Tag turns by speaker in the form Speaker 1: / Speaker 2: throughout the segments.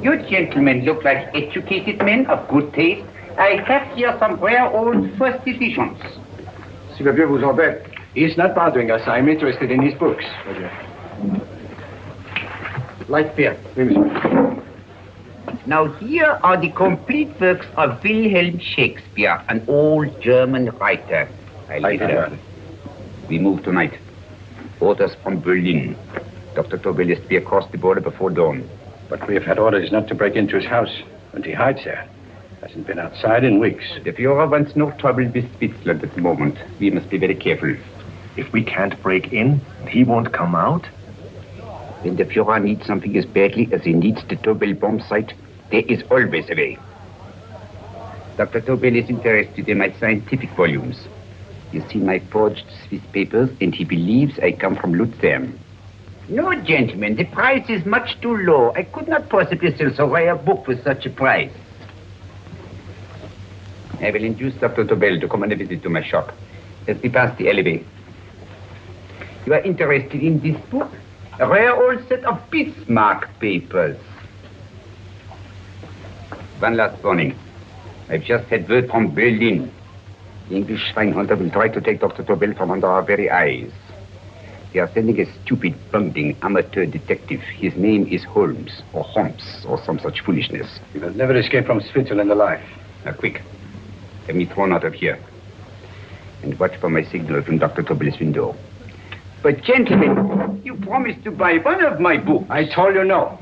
Speaker 1: You gentlemen look like educated men of good taste. I have here some rare old first editions.
Speaker 2: Si le vieux vous embête. He's not bothering us. I'm interested in his books. Light beer.
Speaker 1: Now here are the complete works of Wilhelm Shakespeare, an old German writer. We move tonight. Orders from Berlin. Dr. Tobin is to be across the border before dawn.
Speaker 2: But we have had orders not to break into his house, and he hides there. Hasn't been outside in weeks.
Speaker 1: The Führer wants no trouble with Switzerland at the moment. We must be very careful.
Speaker 3: If we can't break in, he won't come out?
Speaker 1: When the Führer needs something as badly as he needs the Tobel bomb site, there is always a way. Dr. Tobel is interested in my scientific volumes. He's seen my forged Swiss papers, and he believes I come from Luzern. No, gentlemen, the price is much too low. I could not possibly sell so rare a book for such a price. I will induce Dr. Tobel to come on a visit to my shop. As we pass the alleyway. You are interested in this book? A rare old set of Bismarck papers. One last warning. I've just had word from Berlin. The English swinehunter will try to take Dr. Tobel from under our very eyes. They are sending a stupid, bungling amateur detective. His name is Holmes, or some such foolishness.
Speaker 2: He will never escape from Switzerland alive.
Speaker 1: Now, quick. Have me thrown out of here. And watch for my signal from Dr. Tobel's window. But, gentlemen, you promised to buy one of my books.
Speaker 2: I told you no.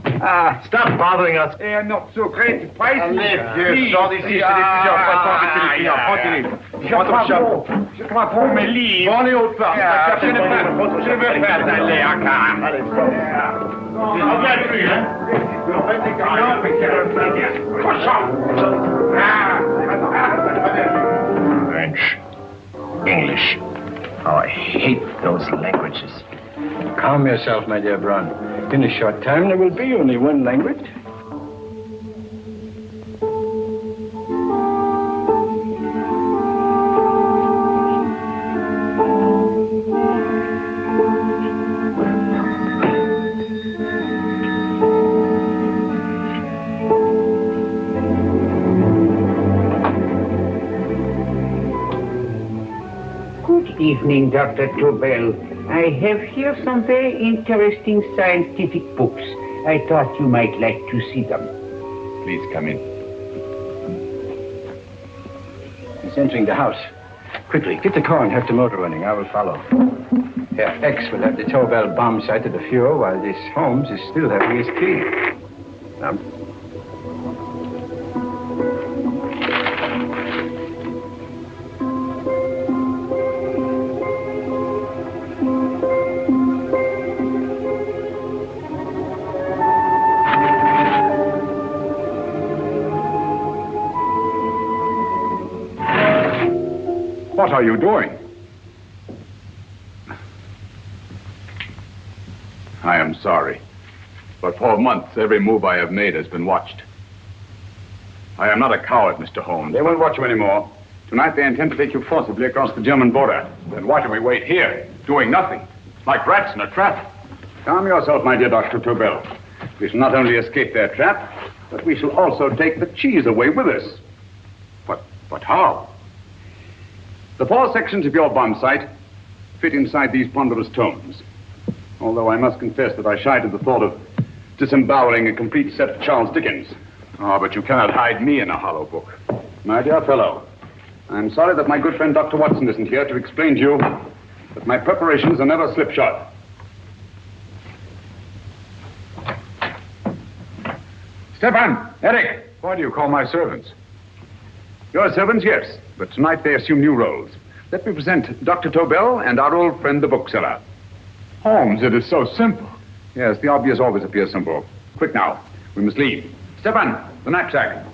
Speaker 3: Stop bothering us.
Speaker 1: They are not so great prices.
Speaker 2: Allez, vieux, sors d'ici, c'est des pigeons, pas de temps avec les clients, tranquille. Rentre au shop.
Speaker 1: Je crois pour mes livres.
Speaker 2: Prends les hautes parts.
Speaker 1: Je ne veux pas d'aller à Cannes.
Speaker 2: Allez,
Speaker 1: On vient plus, hein.
Speaker 3: French. English. Oh, I hate those languages.
Speaker 2: Calm yourself, my dear Braun. In a short time, there will be only one language.
Speaker 1: Evening, Dr. Tobel. I have here some very interesting scientific books. I thought you might like to see them.
Speaker 2: Please come in. He's entering the house. Quickly, get the car and have the motor running. I will follow. Herr X will have the Tobel bomb site at the Führer while this Holmes is still having his tea. Now.
Speaker 4: What are you doing? I am sorry, but for months every move I have made has been watched. I am not a coward, Mr. Holmes. They won't watch you anymore. Tonight they intend to take you forcibly across the German border. Then why do we wait here, doing nothing, like rats in a trap? Calm yourself, my dear Dr. Tobel. We shall not only escape their trap, but we shall also take the cheese away with us. But how? The 4 sections of your bomb site fit inside these ponderous tomes. Although I must confess that I shied at the thought of disemboweling a complete set of Charles Dickens. Oh, but you cannot hide me in a hollow book. My dear fellow, I'm sorry that my good friend Dr. Watson isn't here to explain to you that my preparations are never slipshod. Stefan, Eric, why do you call my servants? Your servants, yes, but tonight they assume new roles. Let me present Dr. Tobel and our old friend, the bookseller. Holmes, it is so simple. Yes, the obvious always appears simple. Quick now, we must leave. Stefan, the knapsack.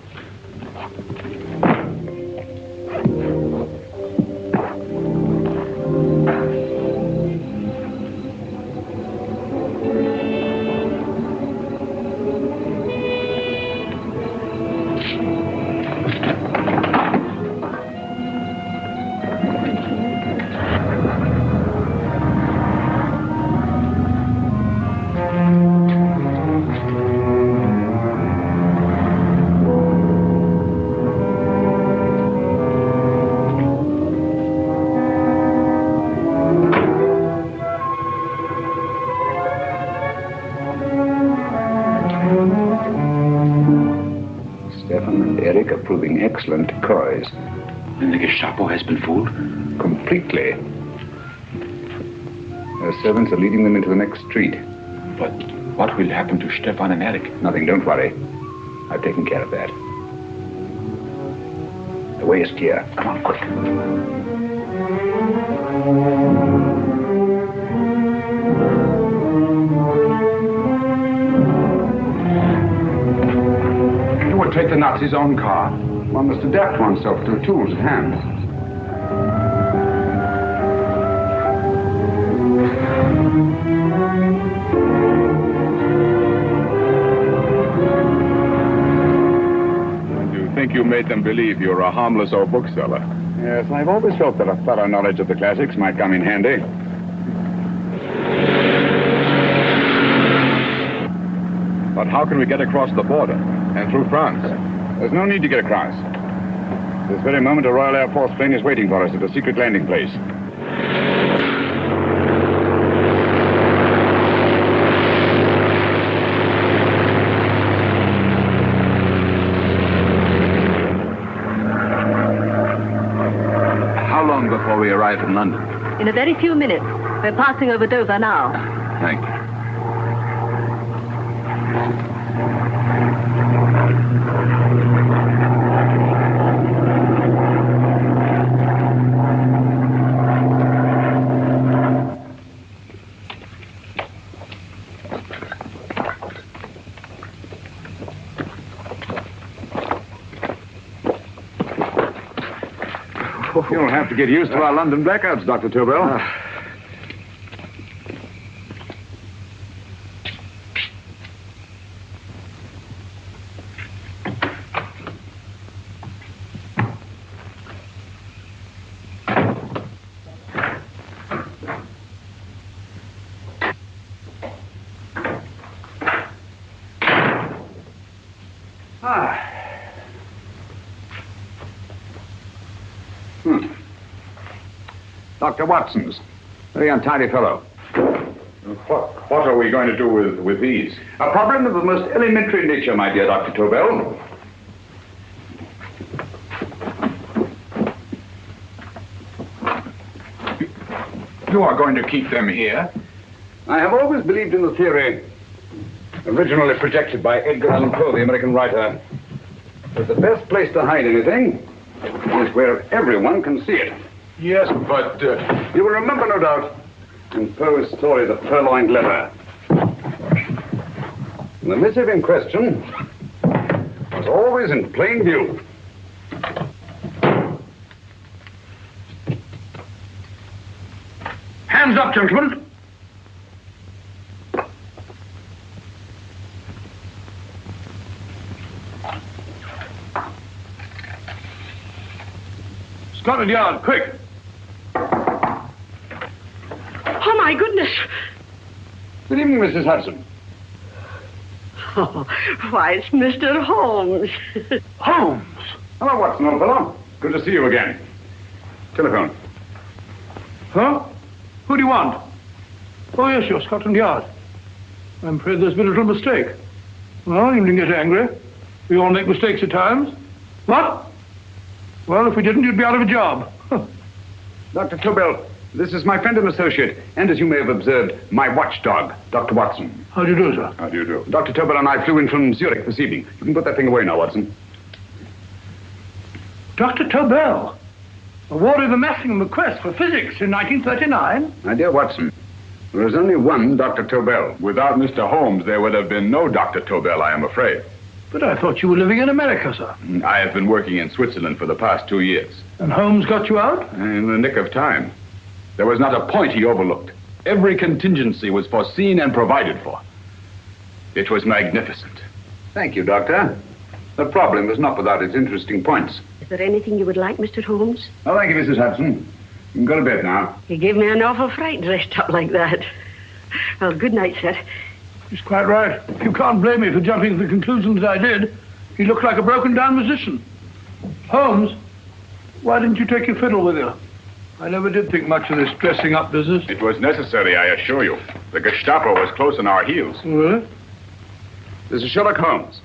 Speaker 2: Stefan and Eric are proving excellent decoys.
Speaker 5: Then the Gestapo has been fooled?
Speaker 2: Completely. Their servants are leading them into the next street.
Speaker 5: But what will happen to Stefan and Eric?
Speaker 2: Nothing, don't worry. I've taken care of that. The way is clear. Come on, quick.
Speaker 4: You would take the Nazis' own car.
Speaker 2: One must adapt oneself to the tools at hand.
Speaker 4: You think you made them believe you're a harmless old bookseller? Yes, I've always felt that a thorough knowledge of the classics might come in handy. But how can we get across the border and through France? There's no need to get across. This very moment, a Royal Air Force plane is waiting for us at a secret landing place. How long before we arrive in London?
Speaker 6: In a very few minutes. We're passing over Dover now.
Speaker 4: Thank you. You'll have to get used to our London blackouts, Dr. Tobel. Dr. Watson's. Very untidy fellow. What are we going to do with these? A problem of the most elementary nature, my dear Dr. Tobel. You are going to keep them here? I have always believed in the theory, originally projected by Edgar Allan Poe, the American writer, that the best place to hide anything is where everyone can see it. Yes, but... You will remember, no doubt, in Poe's story, The Purloined Letter. The missive in question was always in plain view. Hands up, gentlemen. Scotland Yard, quick.
Speaker 6: Oh, my goodness.
Speaker 2: Good evening, Mrs. Hudson.
Speaker 6: Oh, why, it's Mr. Holmes.
Speaker 2: Holmes! Hello, Watson, old fellow. Good to see you again. Telephone.
Speaker 7: Huh? Who do you want? Oh, yes, you're Scotland Yard. I'm afraid there's been a little mistake. Well, you needn't get angry. We all make mistakes at times. What? Well, if we didn't, you'd be out of a job.
Speaker 2: Dr. Tobel, this is my friend and associate, and as you may have observed, my watchdog, Dr. Watson.
Speaker 7: How do you do, sir?
Speaker 2: How do you do? Dr. Tobel and I flew in from Zurich this evening. You can put that thing away now, Watson.
Speaker 7: Dr. Tobel, awarded the Massingham Bequest for Physics in 1939.
Speaker 2: My dear Watson, there is only one Dr. Tobel.
Speaker 4: Without Mr. Holmes, there would have been no Dr. Tobel, I am afraid.
Speaker 7: But I thought you were living in America, sir.
Speaker 4: I have been working in Switzerland for the past 2 years.
Speaker 7: And Holmes got you out?
Speaker 4: In the nick of time. There was not a point he overlooked. Every contingency was foreseen and provided for. It was magnificent.
Speaker 2: Thank you, Doctor. The problem is not without its interesting points.
Speaker 6: Is there anything you would like, Mr. Holmes?
Speaker 2: Oh, thank you, Mrs. Hudson. You can go to bed now.
Speaker 6: You gave me an awful fright dressed up like that. Well, good night, sir.
Speaker 7: He's quite right. You can't blame me for jumping to the conclusions I did. He looked like a broken-down musician. Holmes, why didn't you take your fiddle with you? I never did think much of this dressing-up business.
Speaker 4: It was necessary, I assure you. The Gestapo was close on our heels.
Speaker 7: Really?
Speaker 2: This is Sherlock Holmes.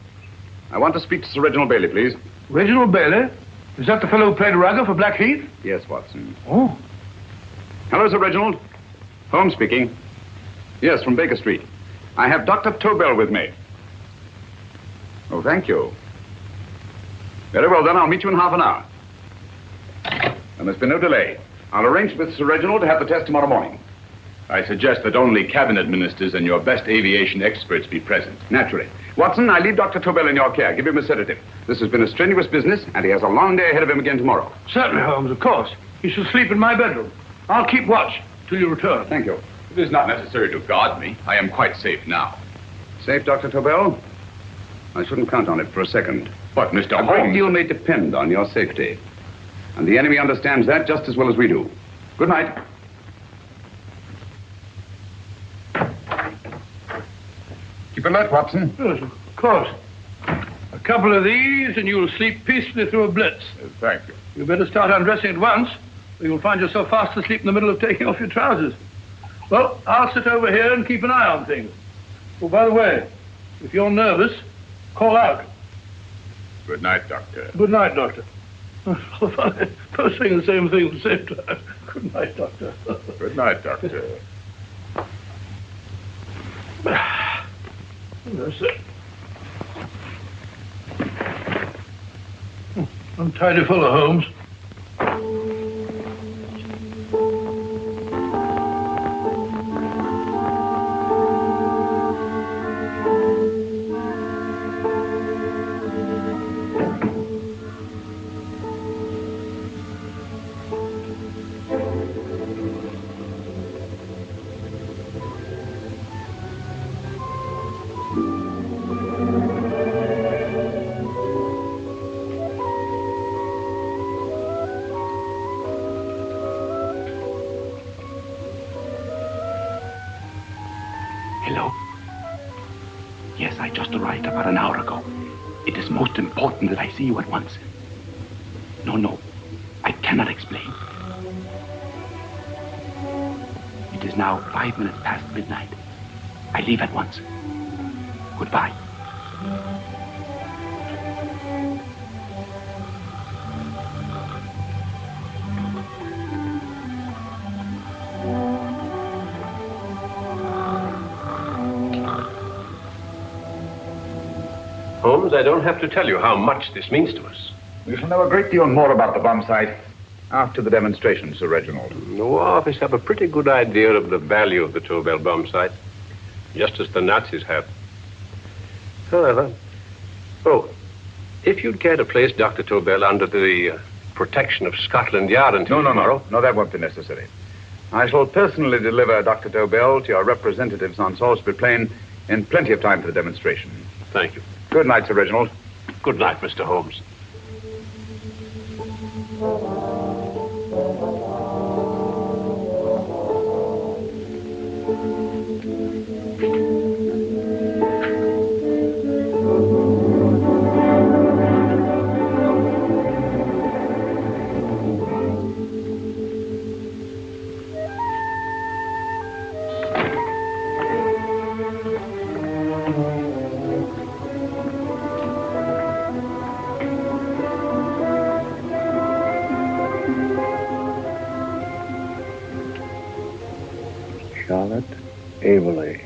Speaker 4: I want to speak to Sir Reginald Bailey, please.
Speaker 7: Reginald Bailey? Is that the fellow who played Rugger for Blackheath?
Speaker 4: Yes, Watson.
Speaker 7: Oh.
Speaker 4: Hello, Sir Reginald. Holmes speaking. Yes, from Baker Street. I have Dr. Tobel with me. Oh, thank you. Very well, then. I'll meet you in half an hour. There must be no delay. I'll arrange with Sir Reginald to have the test tomorrow morning. I suggest that only cabinet ministers and your best aviation experts be present. Naturally. Watson, I leave Dr. Tobel in your care. Give him a sedative. This has been a strenuous business, and he has a long day ahead of him again tomorrow.
Speaker 7: Certainly, Holmes, of course. He shall sleep in my bedroom. I'll keep watch till you return.
Speaker 4: Thank you. It is not necessary to guard me. I am quite safe now. Safe, Dr. Tobel? I shouldn't count on it for a second. But, Mr. Holmes... A great deal may depend on your safety. And the enemy understands that just as well as we do. Good night. Keep alert, Watson.
Speaker 7: Yes, of course. A couple of these, and you'll sleep peacefully through a blitz.
Speaker 4: Thank you.
Speaker 7: You better start undressing at once, or you'll find yourself fast asleep in the middle of taking off your trousers. Well, I'll sit over here and keep an eye on things. Oh, by the way, if you're nervous, call out.
Speaker 4: Good night, Doctor.
Speaker 7: Good night, Doctor. Both saying the same thing at the same time. Good night, Doctor.
Speaker 4: Good night, Doctor.
Speaker 7: That's it. Untidy fellow, Holmes.
Speaker 5: Hello? Yes, I just arrived about an hour ago. It is most important that I see you at once. No, I cannot explain. It is now 5 minutes past midnight. I leave at once. Goodbye.
Speaker 8: Holmes, I don't have to tell you how much this means to us.
Speaker 4: We shall know a great deal more about the bomb site after the demonstration, Sir Reginald.
Speaker 8: The War Office have a pretty good idea of the value of the Tobel bomb site, just as the Nazis have. However, if you'd care to place Dr. Tobel under the protection of Scotland Yard until tomorrow...
Speaker 4: No, that won't be necessary. I shall personally deliver Dr. Tobel to your representatives on Salisbury Plain in plenty of time for the demonstration.
Speaker 8: Thank you.
Speaker 4: Good night, Sir Reginald.
Speaker 8: Good night, Mr. Holmes.
Speaker 9: Charlotte Averley,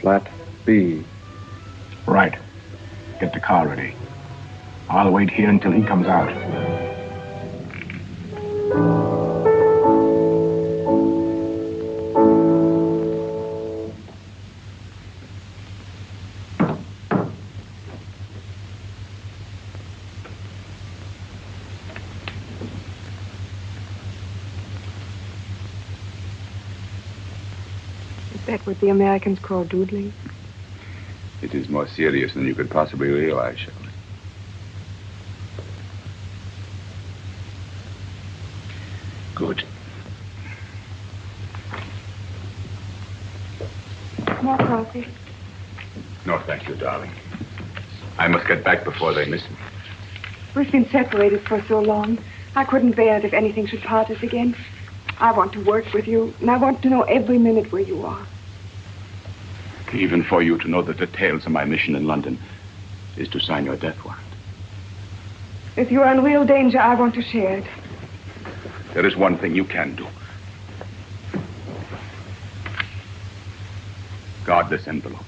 Speaker 9: flat B.
Speaker 5: Right. Get the car ready. I'll wait here until he comes out.
Speaker 10: Is that what the Americans call doodling?
Speaker 4: It is more serious than you could possibly realize, Shirley.
Speaker 5: Good.
Speaker 10: More coffee?
Speaker 4: No, thank you, darling. I must get back before they miss me.
Speaker 10: We've been separated for so long. I couldn't bear it if anything should part us again. I want to work with you, and I want to know every minute where you are.
Speaker 5: Even for you to know the details of my mission in London,
Speaker 4: is to sign your death warrant.
Speaker 10: If you are in real danger, I want to share it.
Speaker 4: There is one thing you can do. Guard this envelope.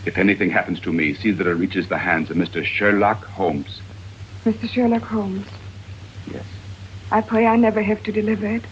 Speaker 4: If anything happens to me, see that it reaches the hands of Mr. Sherlock Holmes.
Speaker 10: Mr. Sherlock Holmes.
Speaker 4: Yes.
Speaker 10: I pray I never have to deliver it.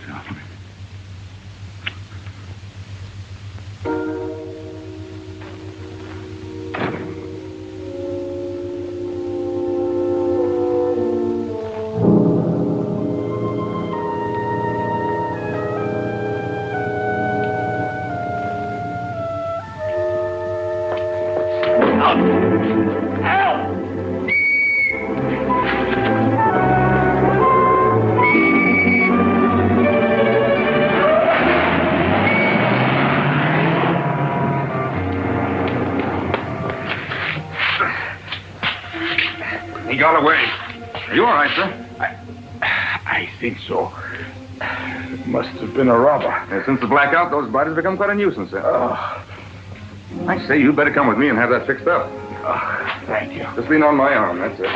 Speaker 4: He got away. Are you all right, sir? I think so. It must have been a robber. Since the blackout, those bodies become quite a nuisance, sir. I say, you'd better come with me and have that fixed up. Thank you. Just lean on my arm, that's it.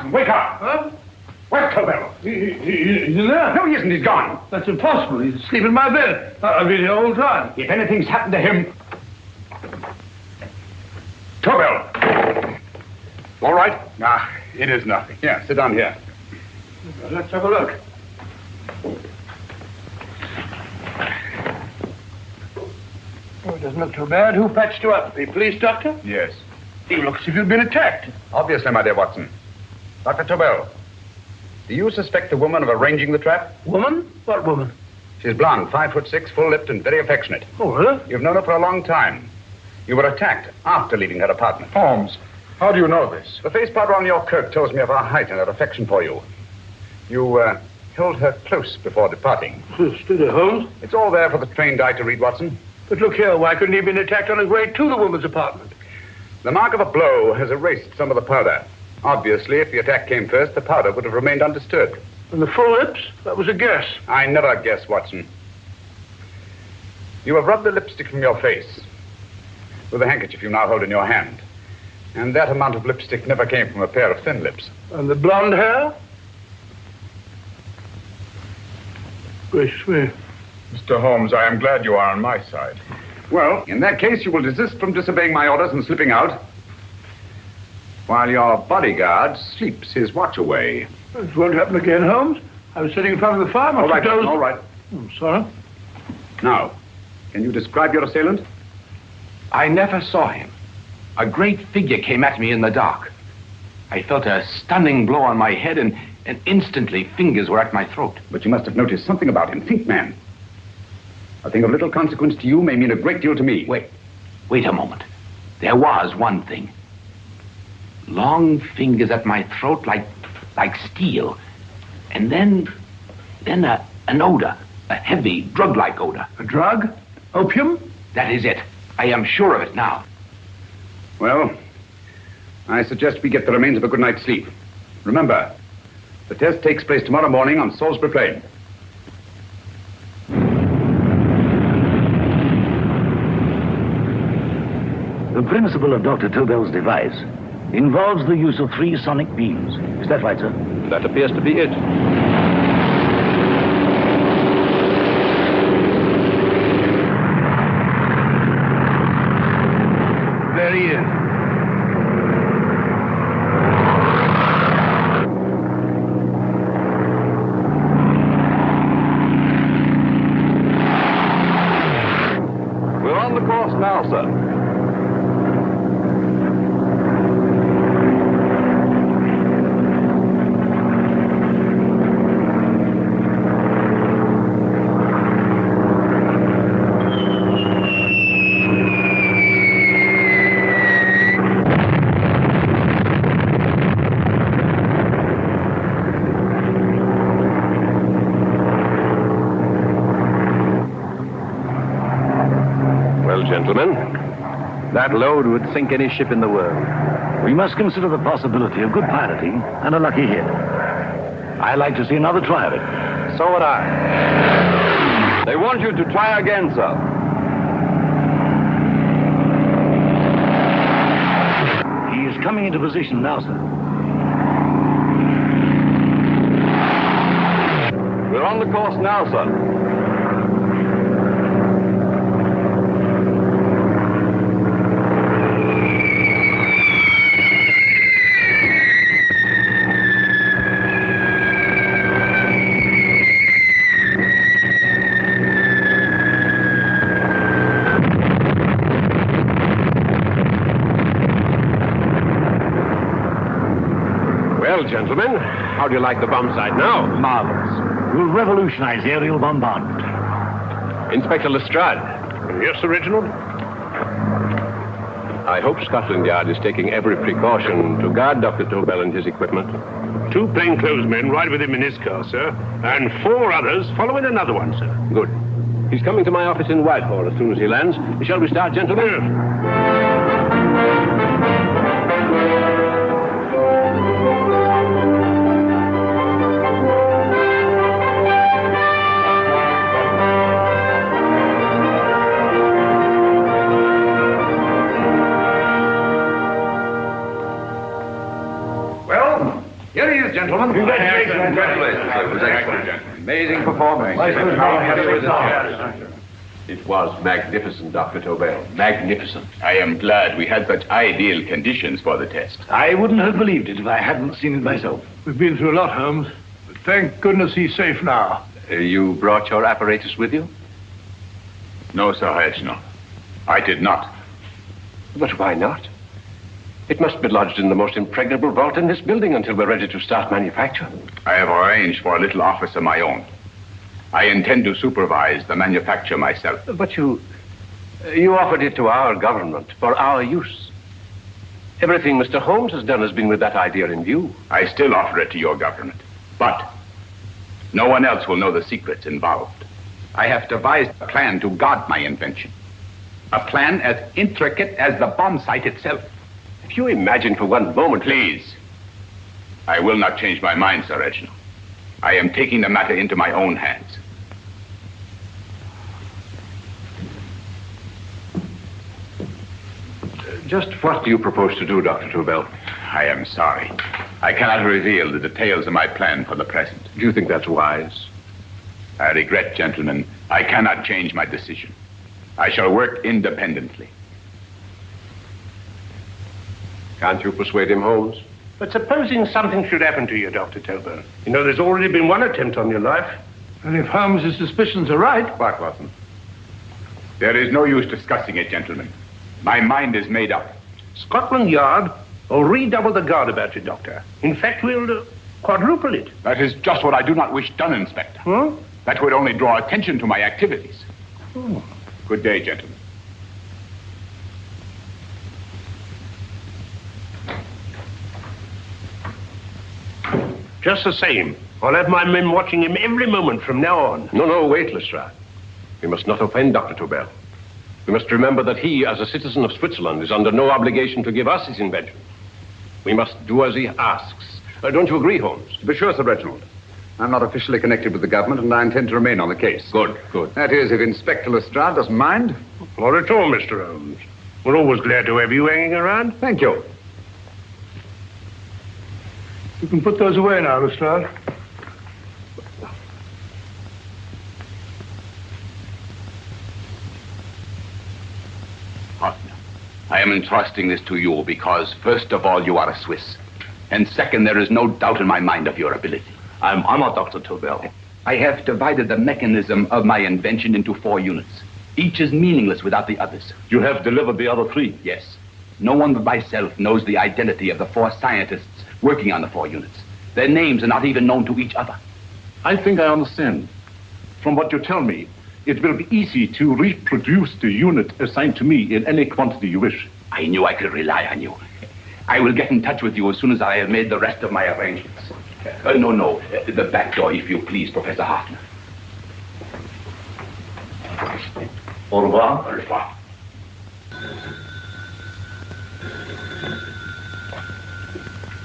Speaker 4: Wake up! Huh? Where's Tobin?
Speaker 7: He's in there.
Speaker 4: No, he isn't. He's gone.
Speaker 7: That's impossible. He's asleep in my bed. I've been here all the time.
Speaker 4: If anything's happened to him... Tobin! All right? Nah, it is nothing. Yeah, sit down here.
Speaker 7: Let's have a look. Oh, it doesn't look too bad. Who patched you up? The police doctor?
Speaker 4: Yes.
Speaker 7: You look as if you'd been attacked.
Speaker 4: Obviously, my dear Watson. Dr. Tobin, do you suspect the woman of arranging the trap?
Speaker 7: Woman? What woman?
Speaker 4: She's blonde, 5'6", full-lipped, and very affectionate.
Speaker 7: Oh, really?
Speaker 4: You've known her for a long time. You were attacked after leaving her apartment.
Speaker 11: Holmes, how do you know this?
Speaker 4: The face powder on your coat tells me of her height and her affection for you. You, held her close before departing.
Speaker 7: Steady, Holmes.
Speaker 4: It's all there for the trained eye to read, Watson.
Speaker 7: But look here, why couldn't he have been attacked on his way to the woman's apartment?
Speaker 4: The mark of a blow has erased some of the powder. Obviously, if the attack came first, the powder would have remained undisturbed.
Speaker 7: And the full lips? That was a guess.
Speaker 4: I never guess, Watson. You have rubbed the lipstick from your face with the handkerchief you now hold in your hand. And that amount of lipstick never came from a pair of thin lips.
Speaker 7: And the blonde hair? Gracious me.
Speaker 11: Mr. Holmes, I am glad you are on my side.
Speaker 4: Well, in that case, you will desist from disobeying my orders and slipping out, while your bodyguard sleeps his watch away.
Speaker 7: It won't happen again, Holmes. I was sitting in front of the fire.
Speaker 4: All right, all right.
Speaker 7: I'm sorry.
Speaker 4: Now, can you describe your assailant?
Speaker 5: I never saw him. A great figure came at me in the dark. I felt a stunning blow on my head, and instantly fingers were at my throat.
Speaker 4: But you must have noticed something about him. Think, man. A thing of little consequence to you may mean a great deal to me.
Speaker 5: Wait a moment. There was one thing. Long fingers at my throat like steel. And then an odor, a heavy, drug-like odor.
Speaker 7: A drug? Opium?
Speaker 5: That is it. I am sure of it now.
Speaker 4: Well, I suggest we get the remains of a good night's sleep. Remember, the test takes place tomorrow morning on Salisbury Plain.
Speaker 12: The principle of Dr. Tobel's device involves the use of 3 sonic beams. Is that right, sir?
Speaker 8: That appears to be it.
Speaker 7: There he is.
Speaker 11: We're on the course now, sir.
Speaker 8: gentlemen. That load would sink any ship in the world.
Speaker 12: We must consider the possibility of good piloting and a lucky hit. I'd like to see another try of it.
Speaker 8: So would I.
Speaker 11: They want you to try again, sir.
Speaker 12: He is coming into position now, sir.
Speaker 11: We're on the course now, sir.
Speaker 8: Gentlemen, how do you like the bomb sight now?
Speaker 12: Marvelous. We'll revolutionize aerial bombardment.
Speaker 8: Inspector Lestrade.
Speaker 7: Yes, Sir Reginald?
Speaker 8: I hope Scotland Yard is taking every precaution to guard Dr. Tobel and his equipment.
Speaker 7: 2 plainclothesmen ride with him in his car, sir, and 4 others follow in another one, sir.
Speaker 8: Good. He's coming to my office in Whitehall as soon as he lands. Shall we start, gentlemen?
Speaker 7: Yes.
Speaker 4: Gentlemen.
Speaker 11: Congratulations, sir. It was excellent.
Speaker 4: Amazing performance.
Speaker 8: It was magnificent, Dr. Tobel. Magnificent.
Speaker 4: I am glad we had such ideal conditions for the test.
Speaker 12: I wouldn't have believed it if I hadn't seen it myself.
Speaker 7: We've been through a lot, Holmes. But thank goodness he's safe now.
Speaker 8: You brought your apparatus with you?
Speaker 4: No, Sir Reginald. I did not.
Speaker 8: But why not? It must be lodged in the most impregnable vault in this building until we're ready to start manufacture.
Speaker 4: I have arranged for a little office of my own. I intend to supervise the manufacture myself.
Speaker 8: But you offered it to our government for our use. Everything Mr. Holmes has done has been with that idea in view.
Speaker 4: I still offer it to your government, but no one else will know the secrets involved. I have devised a plan to guard my invention. A plan as intricate as the bomb sight itself.
Speaker 8: If you imagine for one moment...
Speaker 4: Please. I will not change my mind, Sir Reginald. I am taking the matter into my own hands.
Speaker 8: Just what do you propose to do, Dr. Tobel?
Speaker 4: I am sorry. I cannot reveal the details of my plan for the present.
Speaker 8: Do you think that's wise?
Speaker 4: I regret, gentlemen, I cannot change my decision. I shall work independently.
Speaker 8: Can't you persuade him, Holmes?
Speaker 7: But supposing something should happen to you, Dr. Tobin. You know, there's already been one attempt on your life. And if Holmes' suspicions are right...
Speaker 4: What, Watson? There is no use discussing it, gentlemen. My mind is made up.
Speaker 7: Scotland Yard will redouble the guard about you, Doctor. In fact, we'll quadruple it.
Speaker 4: That is just what I do not wish done, Inspector.
Speaker 7: Huh?
Speaker 4: That would only draw attention to my activities.
Speaker 7: Oh.
Speaker 4: Good day, gentlemen.
Speaker 7: Just the same, I'll have my men watching him every moment from now on.
Speaker 8: No, wait, Lestrade. We must not offend Dr. Tobel. We must remember that he, as a citizen of Switzerland, is under no obligation to give us his invention. We must do as he asks. Don't you agree, Holmes?
Speaker 4: To be sure, Sir Reginald. I'm not officially connected with the government, and I intend to remain on the case.
Speaker 8: Good.
Speaker 4: That is, if Inspector Lestrade doesn't mind.
Speaker 7: Not at all, Mr. Holmes. We're always glad to have you hanging around.
Speaker 4: Thank you.
Speaker 7: You can put those away now, Lestrade.
Speaker 4: Hoffner, I am entrusting this to you because, first of all, you are a Swiss. And second, there is no doubt in my mind of your ability.
Speaker 5: I'm honored, Dr. Tobel.
Speaker 4: I have divided the mechanism of my invention into 4 units. Each is meaningless without the others.
Speaker 5: You have delivered the other 3?
Speaker 4: Yes. No one but myself knows the identity of the 4 scientists working on the 4 units. Their names are not even known to each other.
Speaker 5: I think I understand. From what you tell me, it will be easy to reproduce the unit assigned to me in any quantity you wish.
Speaker 4: I knew I could rely on you. I will get in touch with you as soon as I have made the rest of my arrangements. No, the back door, if you please, Professor Hoffner.
Speaker 5: Au revoir.
Speaker 4: Au revoir.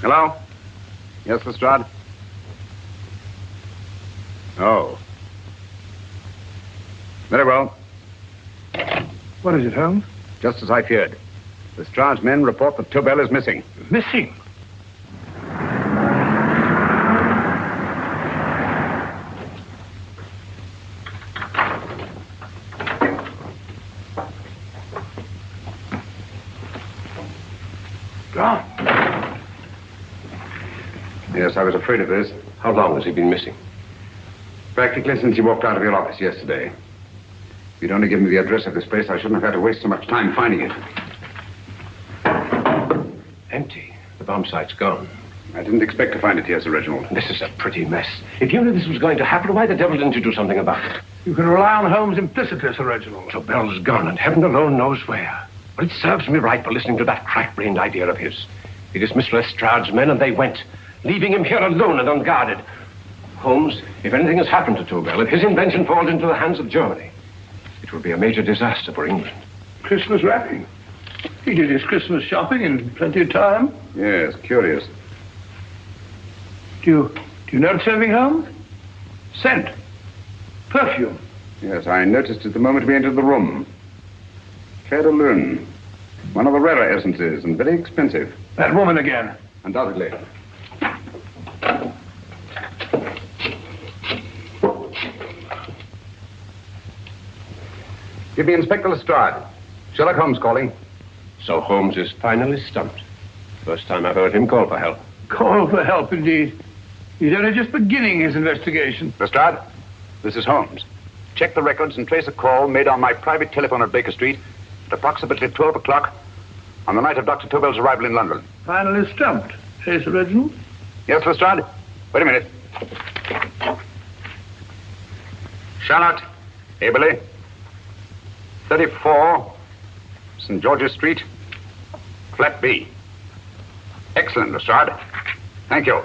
Speaker 4: Hello? Yes, Lestrade? Oh. Very well.
Speaker 7: What is it, Holmes?
Speaker 4: Just as I feared. Lestrade's men report that Tobel is missing.
Speaker 7: Missing? Gone.
Speaker 4: Yes, I was afraid of this.
Speaker 8: How long has he been missing?
Speaker 4: Practically since he walked out of your office yesterday. If you'd only given me the address of this place, I shouldn't have had to waste so much time finding it.
Speaker 8: Empty. The bomb site's gone.
Speaker 4: I didn't expect to find it here, Sir Reginald.
Speaker 8: This is a pretty mess. If you knew this was going to happen, why the devil didn't you do something about it?
Speaker 7: You can rely on Holmes implicitly, Sir Reginald.
Speaker 8: Tobel's gone, and heaven alone knows where. But it serves me right for listening to that crack-brained idea of his. He dismissed Lestrade's men, and they went, leaving him here alone and unguarded. Holmes, if anything has happened to Tobel, if his invention falls into the hands of Germany, it will be a major disaster for England.
Speaker 7: Christmas wrapping. He did his Christmas shopping in plenty of time.
Speaker 4: Yes, curious.
Speaker 7: Do you notice anything, Holmes? Scent. Perfume.
Speaker 4: Yes, I noticed it the moment we entered the room. Claire de Lune. One of the rarer essences, and very expensive.
Speaker 7: That woman again.
Speaker 4: Undoubtedly. Give me Inspector Lestrade. Sherlock Holmes calling.
Speaker 8: So Holmes is finally stumped. First time I've heard him call for help.
Speaker 7: Call for help, indeed. He's only just beginning his investigation.
Speaker 4: Lestrade, this is Holmes. Check the records and trace a call made on my private telephone at Baker Street at approximately 12 o'clock on the night of Dr. Tobel's arrival in London.
Speaker 7: Finally stumped. Hey, Sir Reginald?
Speaker 4: Yes, Lestrade? Wait a minute. Charlotte, Aberley, 34, St. George's Street, flat B. Excellent, Lestrade. Thank you.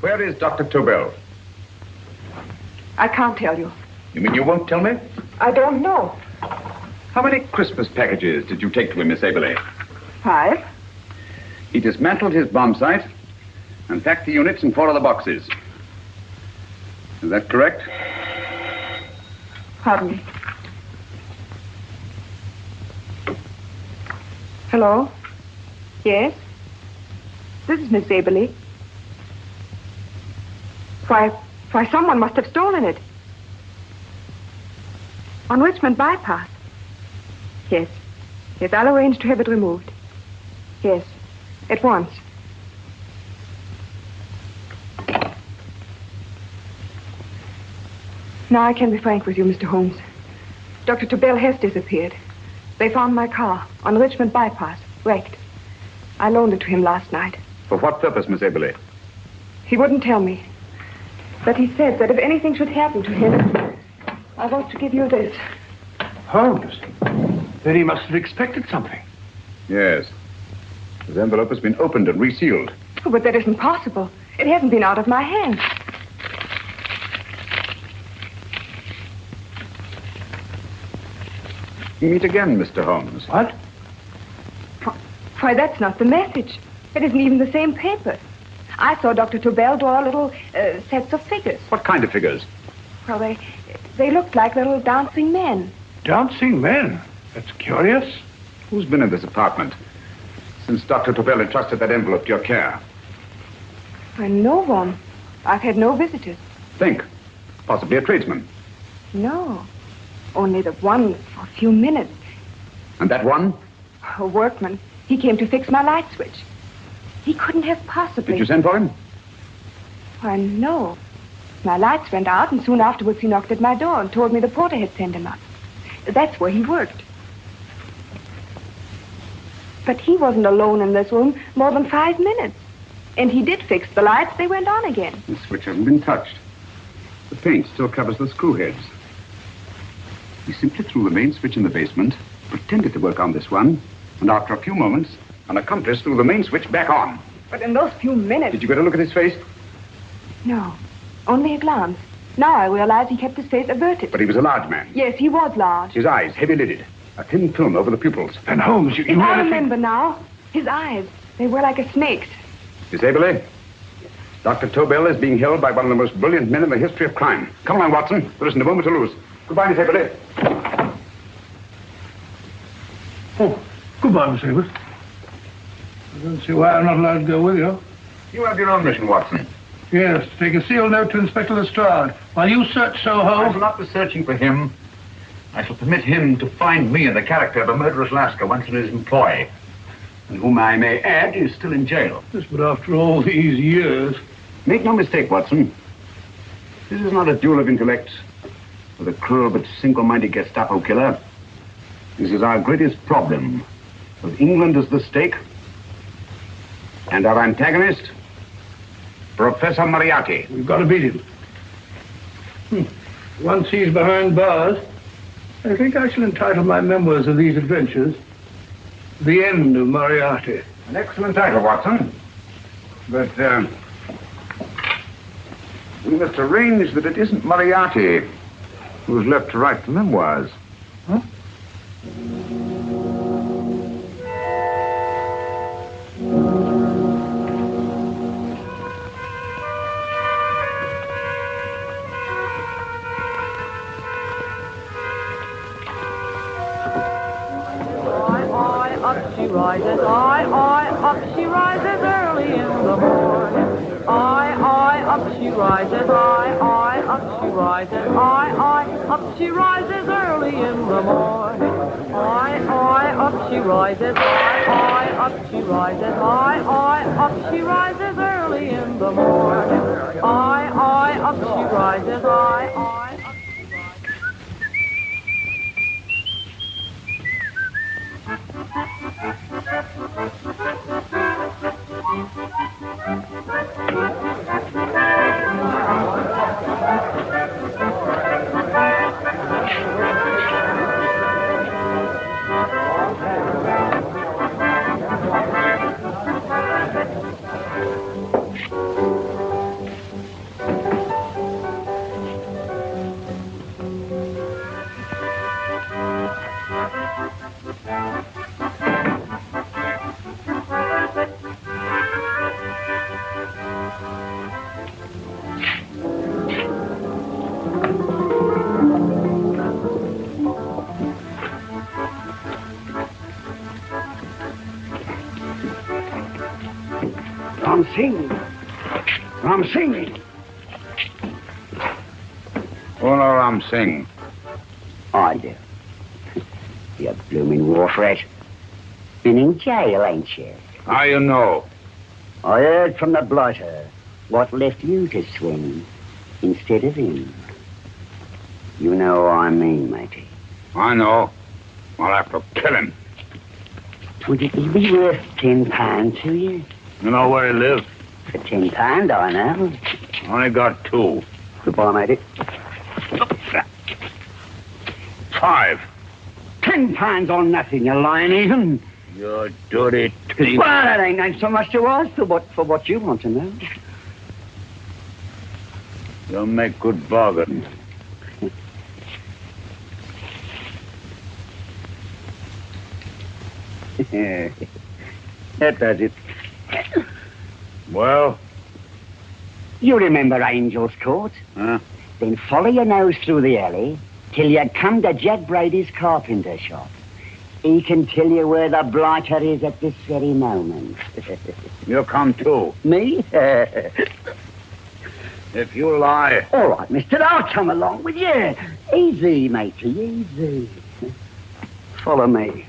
Speaker 4: Where is Dr. Tobel?
Speaker 10: I can't tell you.
Speaker 4: You mean you won't tell me?
Speaker 10: I don't know.
Speaker 4: How many Christmas packages did you take to him, Miss Aberley?
Speaker 10: 5.
Speaker 4: He dismantled his bomb site and packed the units in 4 other boxes. Is that correct?
Speaker 10: Pardon me. Hello? Yes? This is Miss Aberley. Why, someone must have stolen it. On Richmond Bypass. Yes. Yes, I'll arrange to have it removed. Yes, at once. Now I can be frank with you, Mr. Holmes. Dr. Tobel has disappeared. They found my car on Richmond Bypass, wrecked. I loaned it to him last night.
Speaker 4: For what purpose, Miss Aberley?
Speaker 10: He wouldn't tell me. But he said that if anything should happen to him, I want to give you this.
Speaker 7: Holmes? Then he must have expected something.
Speaker 4: Yes. His envelope has been opened and resealed.
Speaker 10: Oh, but that isn't possible. It hasn't been out of my hands.
Speaker 4: Meet again, Mr. Holmes.
Speaker 7: What?
Speaker 10: Why, that's not the message. It isn't even the same paper. I saw Dr. Tobel draw little sets of figures.
Speaker 4: What kind of figures?
Speaker 10: Well, they looked like little dancing men.
Speaker 7: Dancing men? That's curious.
Speaker 4: Who's been in this apartment since Dr. Tobel entrusted that envelope to your care?
Speaker 10: Why, no one. I've had no visitors.
Speaker 4: Think. Possibly a tradesman.
Speaker 10: No. Only the one for a few minutes.
Speaker 4: And that one?
Speaker 10: A workman. He came to fix my light switch. He couldn't have possibly...
Speaker 4: Did you send for him?
Speaker 10: Why, no. My lights went out, and soon afterwards he knocked at my door and told me the porter had sent him up. That's where he worked. But he wasn't alone in this room more than 5 minutes. And he did fix the lights. They went on again.
Speaker 4: The switch hasn't been touched. The paint still covers the screw heads. He simply threw the main switch in the basement, pretended to work on this one, and after a few moments, an accomplice threw the main switch back on.
Speaker 10: But in those few minutes...
Speaker 4: Did you get a look at his face?
Speaker 10: No, only a glance. Now I realize he kept his face averted.
Speaker 4: But he was a large man.
Speaker 10: Yes, he was large.
Speaker 4: His eyes heavy-lidded, a thin film over the pupils.
Speaker 7: And Holmes, you
Speaker 10: I remember now. His eyes, They were like a snake's.
Speaker 4: Miss Aberley, Dr. Tobel is being held by one of the most brilliant men in the history of crime. Come along, Watson. There isn't a moment to lose. Goodbye, Miss Aberley.
Speaker 7: Oh, goodbye, Miss Abbott. I don't see why I'm not allowed to go with you.
Speaker 4: You have your own mission, Watson.
Speaker 7: Yes, take a sealed note to Inspector Lestrade. While you search Soho...
Speaker 13: I shall not be searching for him. I shall permit him to find me in the character of a murderous Lascar once in his employ, and whom I may add is still in jail.
Speaker 7: Yes, but after all these years...
Speaker 4: Make no mistake, Watson. This is not a duel of intellects with a cruel but single-minded Gestapo killer. This is our greatest problem, with England as the stake, and our antagonist, Professor Moriarty.
Speaker 7: We've got to beat him. Once he's behind bars, I think I shall entitle my memoirs of these adventures, The End of Moriarty.
Speaker 4: An excellent title, Watson. But, we must arrange that it isn't Moriarty who's left to write the memoirs.
Speaker 7: Huh?
Speaker 14: Up she rises, up she rises early in the morning. Up she rises, up she rises, up she rises early in the morning. Up she rises, up she rises, up she rises early in the morning. Up she rises,
Speaker 1: Ram Singh.
Speaker 4: Oh, no, Ram Singh.
Speaker 1: I do. You blooming wharf rat. Been in jail, ain't you?
Speaker 4: How you know?
Speaker 1: I heard from the blighter what left you to swing instead of him. You know what I mean, matey.
Speaker 4: I know. I'll have to kill him.
Speaker 1: Would it be worth £10 to you?
Speaker 4: You know where he lives?
Speaker 1: For £10, I know.
Speaker 4: Only got 2.
Speaker 1: Goodbye, matey.
Speaker 4: 5.
Speaker 1: £10 on nothing, you lying heathen.
Speaker 4: You dirty thief.
Speaker 1: Well, that ain't so much to ask for what you want to know.
Speaker 4: You'll make good bargain.
Speaker 1: That does it.
Speaker 4: Well?
Speaker 1: You remember Angel's Court?
Speaker 4: Huh?
Speaker 1: Then follow your nose through the alley till you come to Jack Brady's carpenter shop. He can tell you where the blighter is at this very moment.
Speaker 4: You'll come too.
Speaker 1: Me?
Speaker 4: If you lie.
Speaker 1: All right, mister, I'll come along with you. Easy, matey, easy. Follow me.